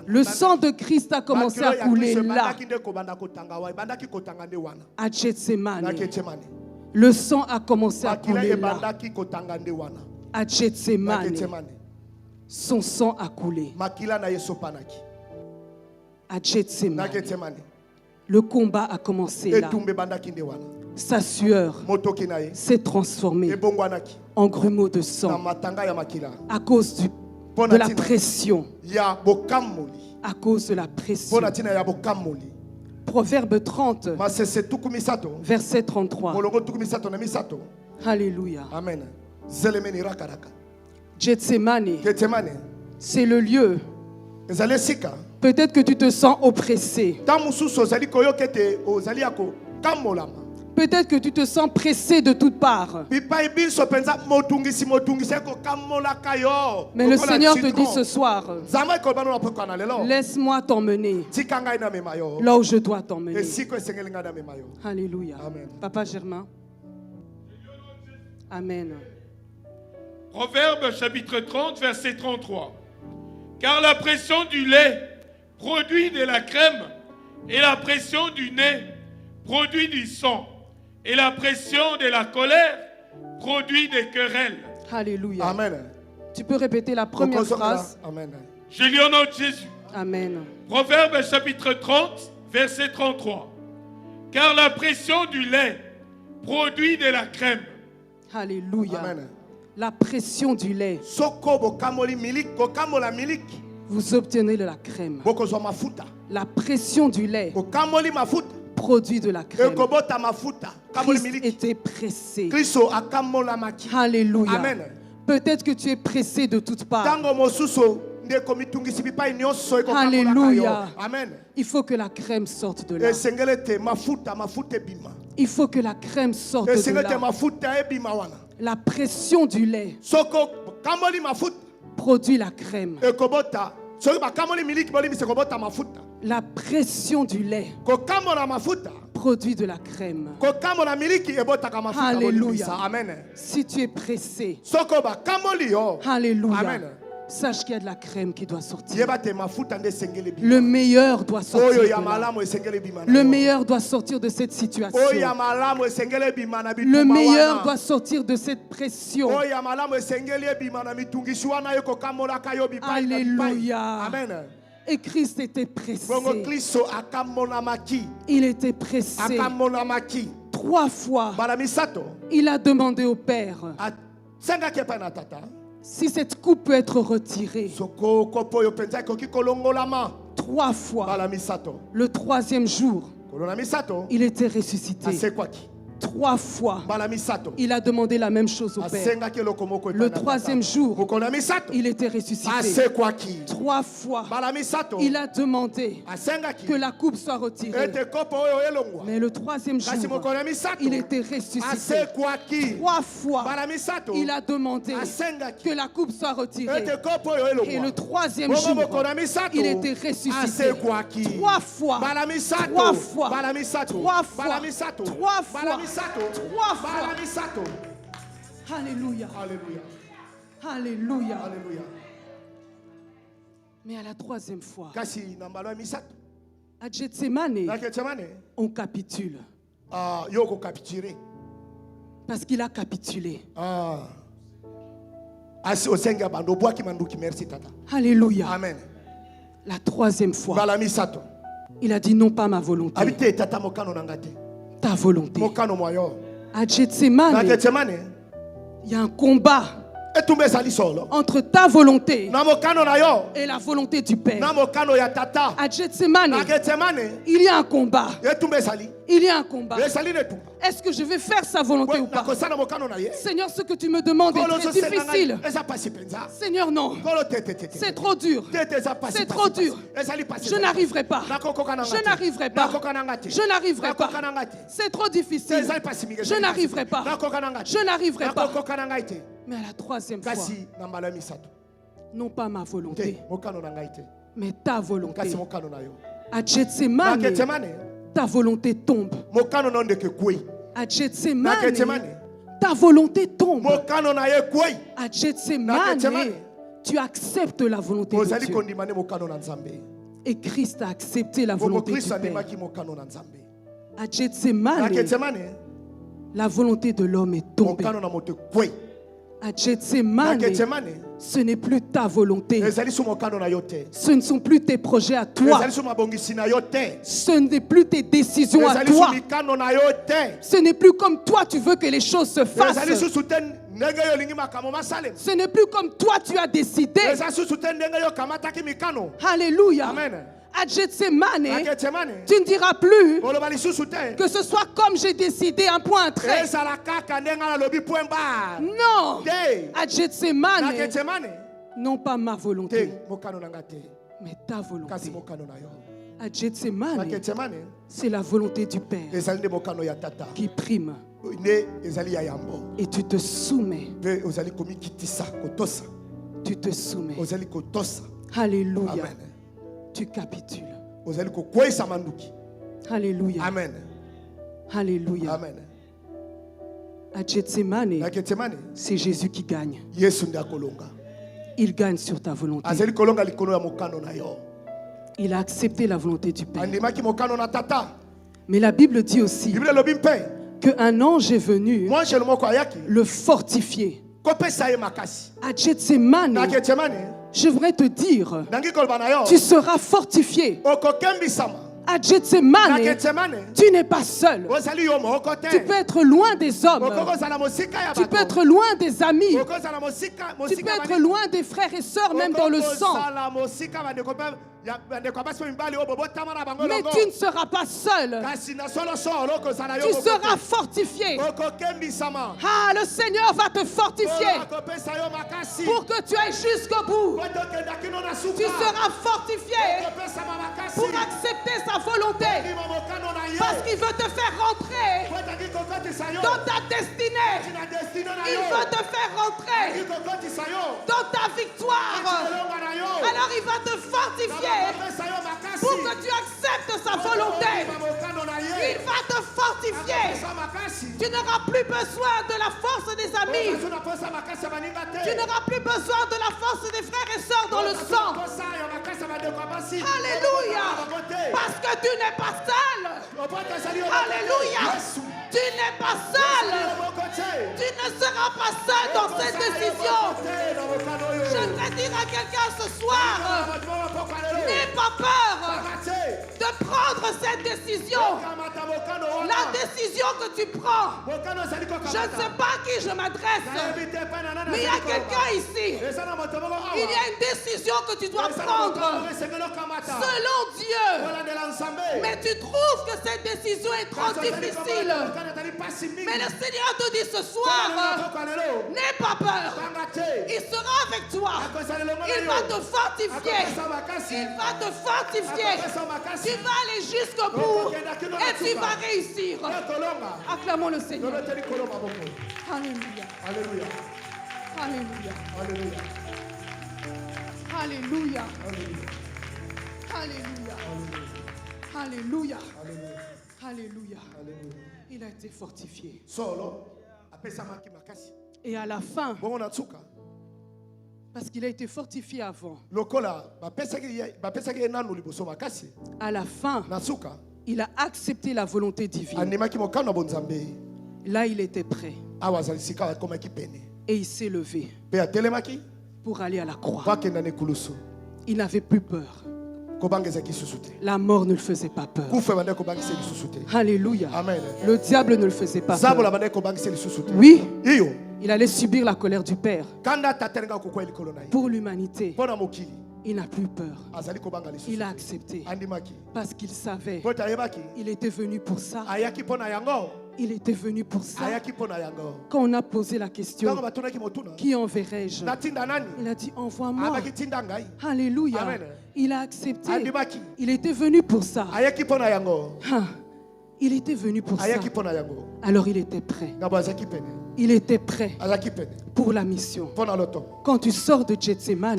Le sang de Christ a commencé à couler là. À Gethsemane. Le sang a commencé à couler là. À Gethsemane. Son sang a coulé. À Gethsemane. Le combat a commencé là. Sa sueur s'est transformée en grumeaux de sang à cause de la pression. À cause de la pression. Proverbe 30, verset 33. Alléluia. Amen. Gethsemane, c'est le lieu. Peut-être que tu te sens oppressé. Peut-être que tu te sens pressé de toutes parts. Mais le Seigneur te dit ce soir, laisse-moi t'emmener là où je dois t'emmener. Alléluia. Amen. Papa Germain. Amen. Proverbe chapitre 30, verset 33. Car la pression du lait produit de la crème, et la pression du nez produit du sang, et la pression de la colère produit des querelles. Alléluia. Amen. Tu peux répéter la première phrase? Amen. Je lis au nom de Jésus. Amen. Proverbe chapitre 30, verset 33. Car la pression du lait produit de la crème. Alléluia. Amen. La pression du lait. Vous obtenez de la crème. La pression du lait produit de la crème. Christ était pressé. Alléluia. Amen. Peut-être que tu es pressé de toutes parts. Alléluia. Amen. Il faut que la crème sorte de là. Il faut que la crème sorte de là. La pression du lait produit la crème. La pression du lait produit de la crème. Alléluia. Amen. Si tu es pressé, alléluia. Amen. Sache qu'il y a de la crème qui doit sortir. Le meilleur doit sortir de là. Le meilleur doit sortir de cette situation. Le meilleur doit sortir de cette pression. Alléluia. Amen. Et Christ était pressé. Il était pressé. 3 fois, il a demandé au Père si cette coupe peut être retirée. 3 3 fois. Le 3e jour, il était ressuscité. 3 fois, il a demandé la même chose au Père. Le 3e jour, il était ressuscité. 3 fois, il a demandé que la coupe soit retirée. Mais le 3e jour, il était ressuscité. 3 fois, il a demandé que la coupe soit retirée. Et le 3e jour, il était ressuscité. 3 fois, 3 fois, 3 fois, 3 fois. 3 fois. Alléluia. Alléluia. Mais à la 3e fois, à Gethsemane, on capitule. Parce qu'il a capitulé. Alléluia. Amen. La 3e fois, il a dit non pas ma volonté, ta volonté. À Gethsemane, il y a un combat entre ta volonté et la volonté du Père. À Gethsemane, il y a un combat. Il y a un combat. Est-ce que je vais faire sa volonté ou pas? Seigneur, ce que tu me demandes est très difficile. Seigneur, non. C'est trop dur. C'est trop dur. Je n'arriverai pas. Je n'arriverai pas. Je n'arriverai pas. C'est trop difficile. Je n'arriverai pas. Je n'arriverai pas. Mais à la 3e fois, non pas ma volonté, mais ta volonté. À Gethsemane, ta volonté tombe. À Gethsemane, ta volonté tombe. À Gethsemane, tu acceptes la volonté de Dieu. Et Christ a accepté la volonté du Père. À Gethsemane, la volonté de l'homme est tombée. À Gethsemane, ce n'est plus ta volonté. Ce ne sont plus tes projets à toi. Ce n'est plus tes décisions à toi. Ce n'est plus comme toi tu veux que les choses se fassent. Ce n'est plus comme toi tu as décidé. Alléluia. À Gethsemane, tu ne diras plus que ce soit comme j'ai décidé, un point, un trait. Non. À Gethsemane, non pas ma volonté, mais ta volonté. À Gethsemane, c'est la volonté du Père qui prime. Et tu te soumets. Tu te soumets. Alléluia. Amen. Tu capitules. Alléluia. Amen. Alléluia. Amen. À Gethsemane, c'est Jésus qui gagne. Il gagne sur ta volonté. Il a accepté la volonté du Père. Mais la Bible dit aussi qu'un ange est venu le fortifier. À Gethsemane, je voudrais te dire, tu seras fortifié. À Gethsemane, tu n'es pas seul. Tu peux être loin des hommes. Tu peux être loin des amis. Tu peux être loin des frères et sœurs, même dans le sang. Mais tu ne seras pas seul. Tu seras fortifié. Ah, le Seigneur va te fortifier pour que tu ailles jusqu'au bout. Tu seras fortifié pour accepter sa volonté, parce qu'il veut te faire rentrer dans ta destinée. Il veut te faire rentrer dans ta victoire. Alors il va te fortifier pour que tu acceptes sa volonté. Il va te fortifier. Tu n'auras plus besoin de la force des amis. Tu n'auras plus besoin de la force des frères et sœurs dans le sang. Alléluia. Parce que tu n'es pas seul. Alléluia. Tu n'es pas seul. Tu ne seras pas seul dans cette décision. Je voudrais dire à quelqu'un ce soir, n'aie pas peur de prendre cette décision. La décision décision que tu prends, je ne sais pas à qui je m'adresse, mais il y a quelqu'un ici. Il y a une décision que tu dois prendre selon Dieu. Mais tu trouves que cette décision est trop difficile. Mais le Seigneur te dit ce soir, n'aie pas peur. Il sera avec toi. Il va te fortifier. Il va te fortifier. Tu vas aller jusqu'au bout et tu vas réussir. Acclamons le Seigneur. Alléluia. Alléluia. Alléluia. Alléluia. Alléluia. Alléluia. Alléluia. Alléluia. Il a été fortifié. Et à la fin, parce qu'il a été fortifié avant, à la fin, il a accepté la volonté divine. Là, il était prêt. Et il s'est levé pour aller à la croix. Il n'avait plus peur. La mort ne le faisait pas peur. Alléluia. Amen. Le diable ne le faisait pas peur. Oui, il allait subir la colère du Père. Pour l'humanité, il n'a plus peur. Il a accepté. Parce qu'il savait. Il était venu pour ça. Il était venu pour ça. Quand on a posé la question, qui enverrai-je? Il a dit, envoie-moi. Alléluia. Amen. Il a accepté. Il était venu pour ça. Il était venu pour ça. Alors il était prêt. Il était prêt pour la mission. Quand tu sors de Gethsemane,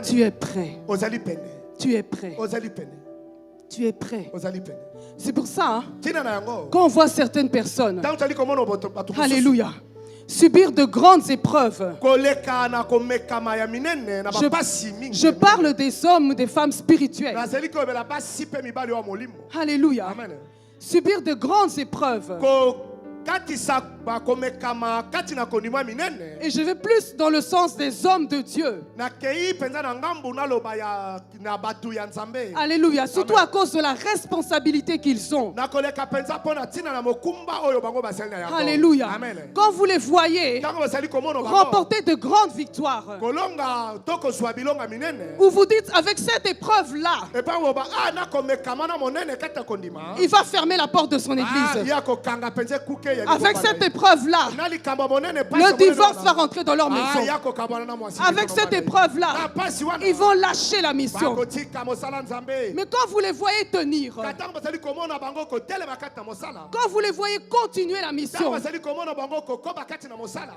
tu es prêt. Tu es prêt. Tu es prêt. C'est pour ça, quand on voit certaines personnes, alléluia, subir de grandes épreuves. Je parle des hommes ou des femmes spirituelles. Alléluia. Amen. Subir de grandes épreuves. Et je vais plus dans le sens des hommes de Dieu. Alléluia. Surtout à cause de la responsabilité qu'ils ont. Alléluia. Amen. Quand vous les voyez remporter de grandes victoires, où vous dites avec cette épreuve-là, il va fermer la porte de son église. Avec cette épreuve-là, le divorce va rentrer dans leur maison. Avec cette épreuve-là, ils vont lâcher la mission. Mais quand vous les voyez tenir, quand vous les voyez continuer la mission,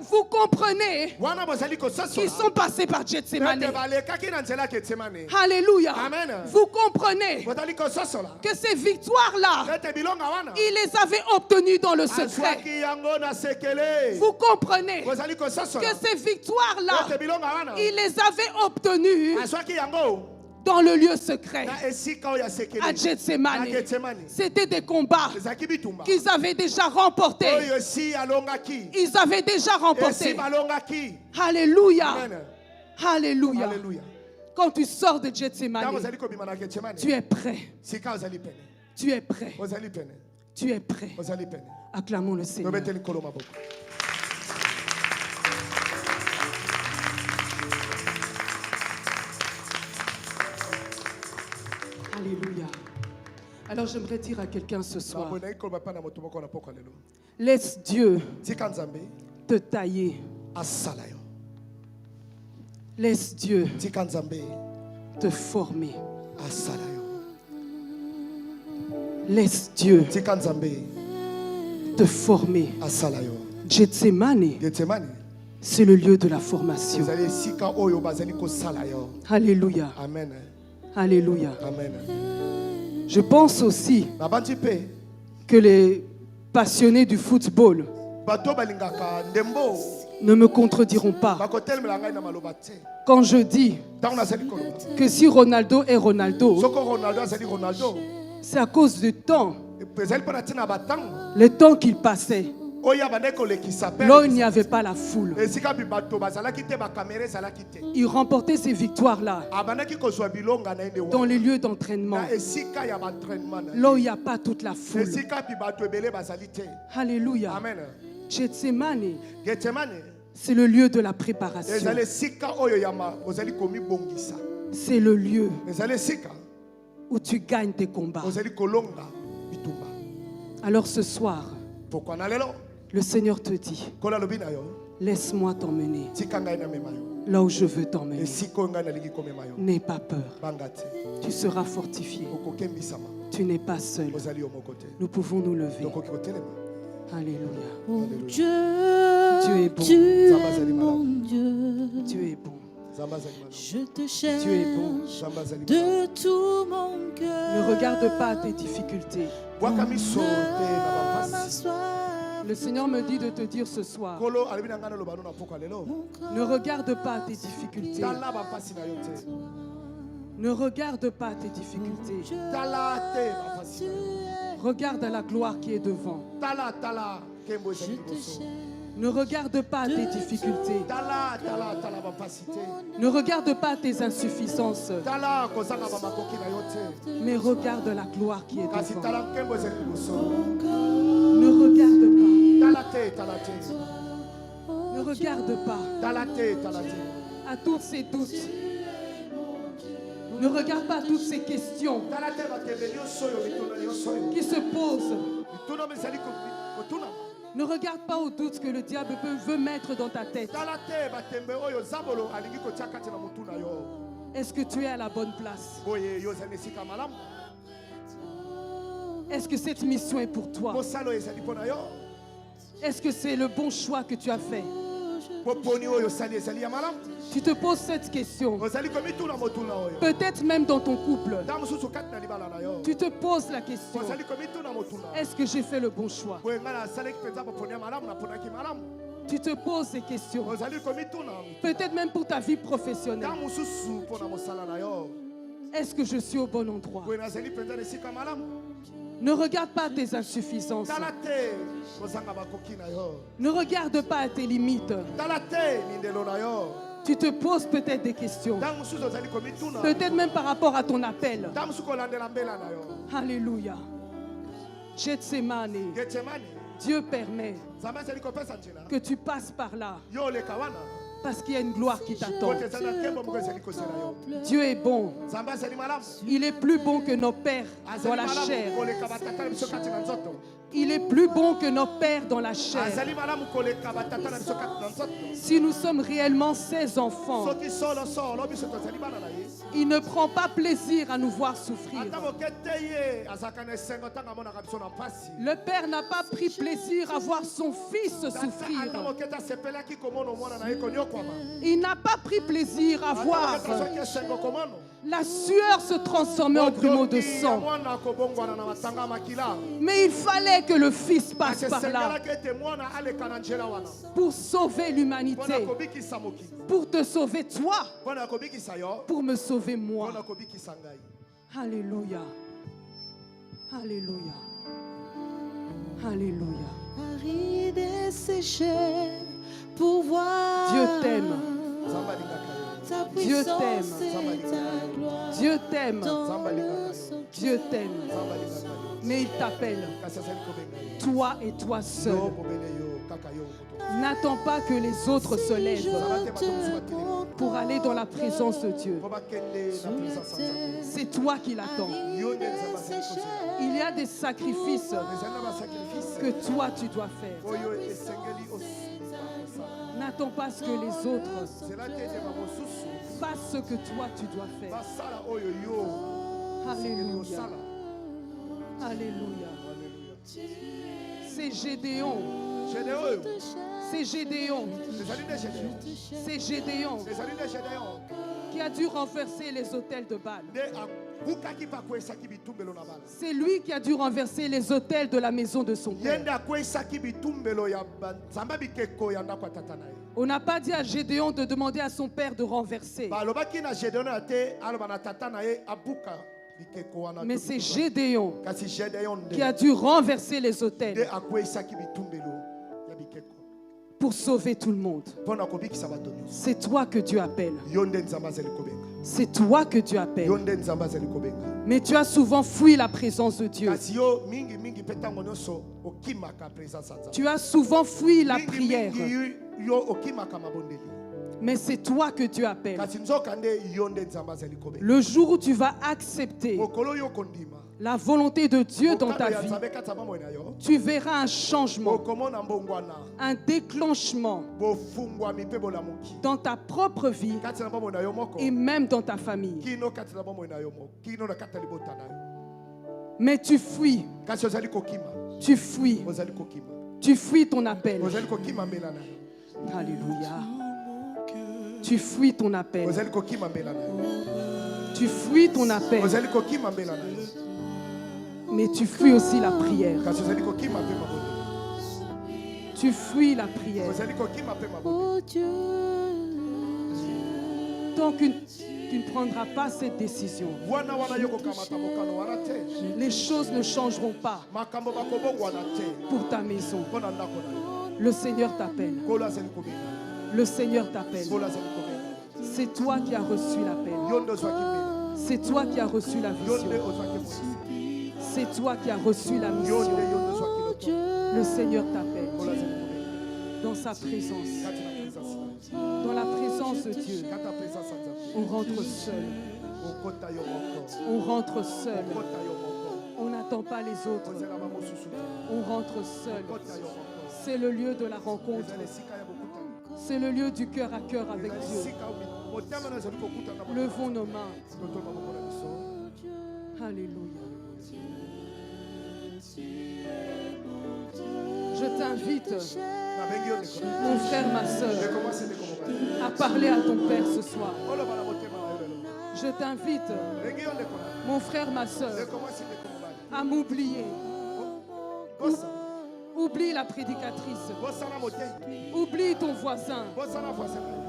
vous comprenez qu'ils sont passés par Gethsemane. Alléluia. Amen. Vous comprenez que ces victoires-là, ils les avaient obtenues dans le secret. Vous comprenez que ces victoires-là, il les avait obtenues dans le lieu secret à Gethsemane. C'était des combats qu'ils avaient déjà remportés. Ils avaient déjà remporté. Alléluia. Alléluia. Quand tu sors de Gethsemane, tu es prêt. Tu es prêt. Tu es prêt. Acclamons le Seigneur. Alléluia. Alors j'aimerais dire à quelqu'un ce soir, laisse Dieu te tailler. Laisse Dieu te former. Laisse Dieu te former. Gethsemane, c'est le lieu de la formation. Alléluia. Amen. Alléluia. Amen. Je pense aussi que les passionnés du football ne me contrediront pas quand je dis que si Ronaldo est Ronaldo, c'est à cause du temps, le temps qu'il passait Là où il n'y avait pas la foule. Il remportait ces victoires-là dans les lieux d'entraînement. Là où il n'y a pas toute la foule. Alléluia. Gethsemane, c'est le lieu de la préparation. C'est le lieu où tu gagnes tes combats. Alors ce soir, le Seigneur te dit, laisse-moi t'emmener là où je veux t'emmener. N'aie pas peur. Tu seras fortifié. Tu n'es pas seul. Nous pouvons nous lever. Alléluia. Oh Dieu, Tu es bon. tu es mon Dieu. Tu es bon. Je te cherche Tu es bon. de tout mon cœur. Ne regarde pas tes difficultés. Le Seigneur me dit de te dire ce soir, ne regarde pas tes difficultés. Ne regarde pas tes difficultés. Regarde à la gloire qui est devant. Ne regarde pas tes difficultés. Ne regarde pas tes insuffisances. Mais regarde la gloire qui est devant. Ne regarde pas. Ne regarde pas à tous ces doutes. Ne regarde pas toutes ces questions qui se posent. Ne regarde pas aux doutes que le diable veut mettre dans ta tête. Est-ce que tu es à la bonne place? Est-ce que cette mission est pour toi? Est-ce que c'est le bon choix que tu as fait? Tu te poses cette question. Peut-être même dans ton couple. Tu te poses la question. Est-ce que j'ai fait le bon choix? Tu te poses ces questions. Peut-être même pour ta vie professionnelle. Est-ce que je suis au bon endroit? Ne regarde pas tes insuffisances. Ne regarde pas tes limites. Tu te poses peut-être des questions. Peut-être même par rapport à ton appel. Alléluia. Gethsemane. Dieu permet que tu passes par là. Parce qu'il y a une gloire qui t'attend. Dieu est bon. Il est plus bon que nos pères dans la chair. Il est plus bon que nos pères dans la chair. Si nous sommes réellement ses enfants, il ne prend pas plaisir à nous voir souffrir. Le Père n'a pas pris plaisir à voir son fils souffrir. Il n'a pas pris plaisir à voir la sueur se transformer en grumeaux de sang. Mais il fallait que le Fils passe par là pour sauver l'humanité, pour te sauver toi, pour me sauver moi. Alléluia. Alléluia. Alléluia. Pour voir Dieu t'aime. Dieu t'aime. Dieu t'aime. Dieu t'aime. Mais il t'appelle. Toi et toi seul. N'attends pas que les autres se lèvent pour aller dans la présence de Dieu. C'est toi qui l'attends. Il y a des sacrifices que toi tu dois faire. N'attends pas ce que les autres fassent ce que toi tu dois faire. Alléluia. Alléluia. C'est Gédéon. C'est Gédéon. C'est Gédéon qui a dû renverser les autels de Baal. C'est lui qui a dû renverser les autels de la maison de son père. On n'a pas dit à Gédéon de demander à son père de renverser. Mais c'est Gédéon qui a dû renverser les autels. pour sauver tout le monde. C'est toi que Dieu appelle. C'est toi que Dieu appelle. Mais tu as souvent fui la présence de Dieu. Tu as souvent fui la prière. Mais c'est toi que Dieu appelle. Le jour où tu vas accepter la volonté de Dieu dans ta vie, tu verras un changement, un déclenchement dans ta propre vie et même dans ta famille. Mais tu fuis. Tu fuis. Tu fuis ton appel. Alléluia. Tu fuis ton appel. Tu fuis ton appel. Mais tu fuis aussi la prière. Tu fuis la prière. Tant que tu ne prendras pas cette décision, les choses ne changeront pas pour ta maison. Le Seigneur t'appelle. Le Seigneur t'appelle. C'est toi qui as reçu l'appel. C'est toi qui as reçu la vision. C'est toi qui as reçu la mission. Le Seigneur t'appelle dans sa présence. Dans la présence de Dieu, on rentre seul. On rentre seul. On n'attend pas les autres. On rentre seul. C'est le lieu de la rencontre. C'est le lieu du cœur à cœur avec Dieu. Levons nos mains. Alléluia. Je t'invite, mon frère, ma soeur, à parler à ton Père ce soir. Je t'invite, mon frère, ma soeur, à m'oublier. Oublie la prédicatrice. Oublie ton voisin.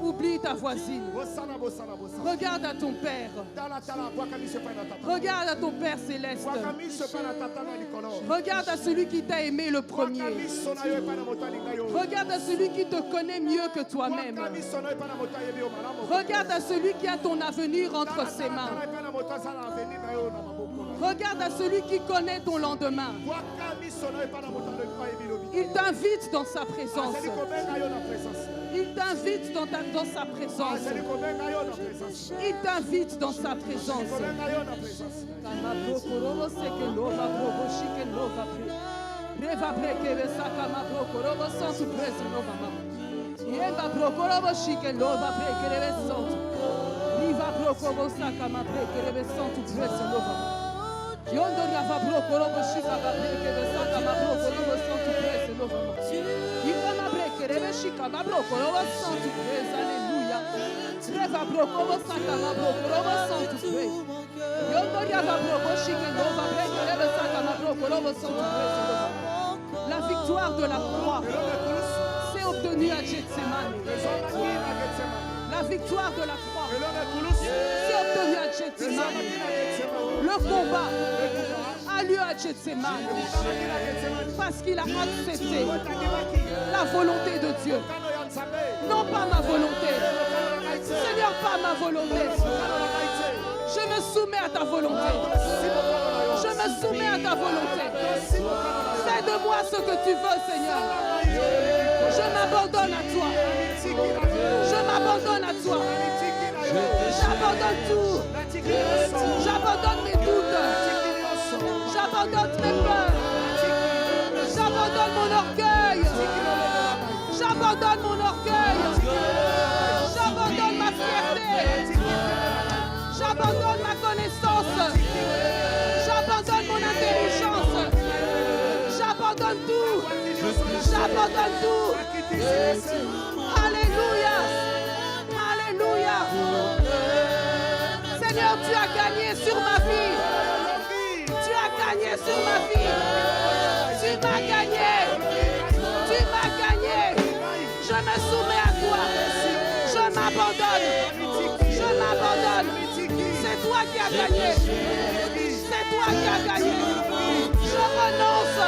Oublie ta voisine. Regarde à ton Père. Regarde à ton Père céleste. Regarde à celui qui t'a aimé le premier. Regarde à celui qui te connaît mieux que toi-même. Regarde à celui qui a ton avenir entre ses mains. Regarde à celui qui connaît ton lendemain. Il t'invite dans sa présence. Il t'invite dans sa présence. Il t'invite dans sa présence. La victoire de la croix s'est obtenue à Gethsemane. La victoire de la croix s'est obtenue à Gethsemane. Le combat a lieu à Gethsemane parce qu'il a accepté la volonté de Dieu. Non pas ma volonté. Seigneur, pas ma volonté. Je me soumets à ta volonté. Je me soumets à ta volonté. Fais de moi ce que tu veux, Seigneur. Je m'abandonne à toi. Je m'abandonne à toi. J'abandonne tout. J'abandonne mes doutes. J'abandonne mes peurs. J'abandonne mon orgueil. J'abandonne mon orgueil. J'abandonne ma fierté. J'abandonne ma connaissance. J'abandonne mon intelligence. J'abandonne tout. J'abandonne tout. Alléluia. Alléluia. Seigneur, tu as gagné sur ma vie. Tu as gagné sur ma vie. Tu m'as gagné. Tu m'as gagné. Je me soumets à toi. Je m'abandonne. Je m'abandonne. C'est toi qui as gagné. C'est toi qui as gagné. Je renonce.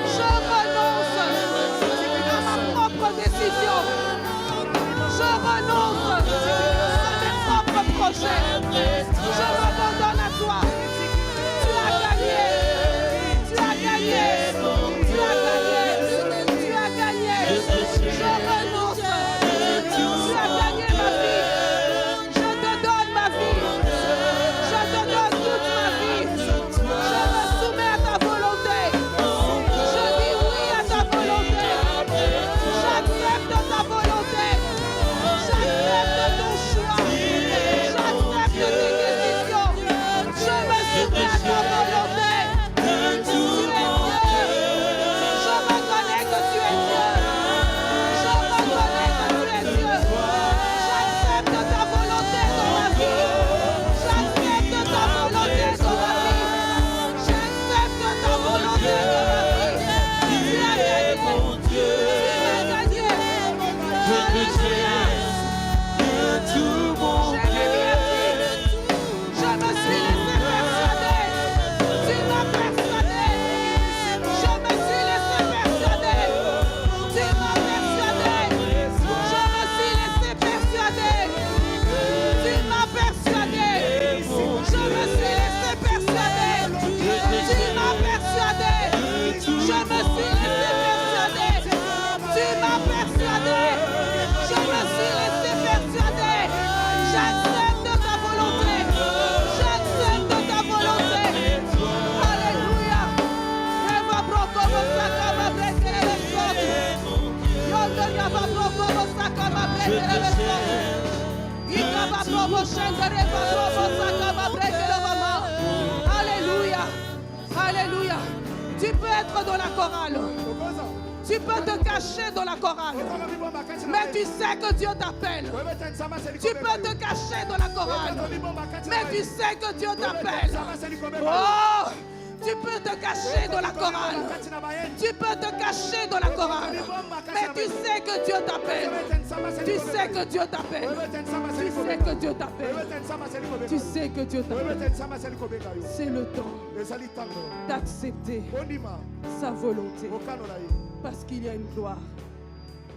Je renonce. être dans la chorale. Tu peux te cacher dans la chorale. Mais tu sais que Dieu t'appelle. Tu peux te cacher dans la chorale. Mais tu sais que Dieu t'appelle. Oh! Tu peux te cacher dans la chorale. Tu peux te cacher dans la chorale. Mais tu sais que Dieu t'appelle. Tu sais que Dieu t'appelle. Tu sais que Dieu t'appelle. Tu sais que Dieu t'appelle. C'est le temps d'accepter sa volonté. Parce qu'il y a une gloire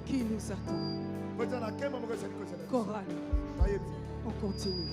qui nous attend. Chorale, on continue.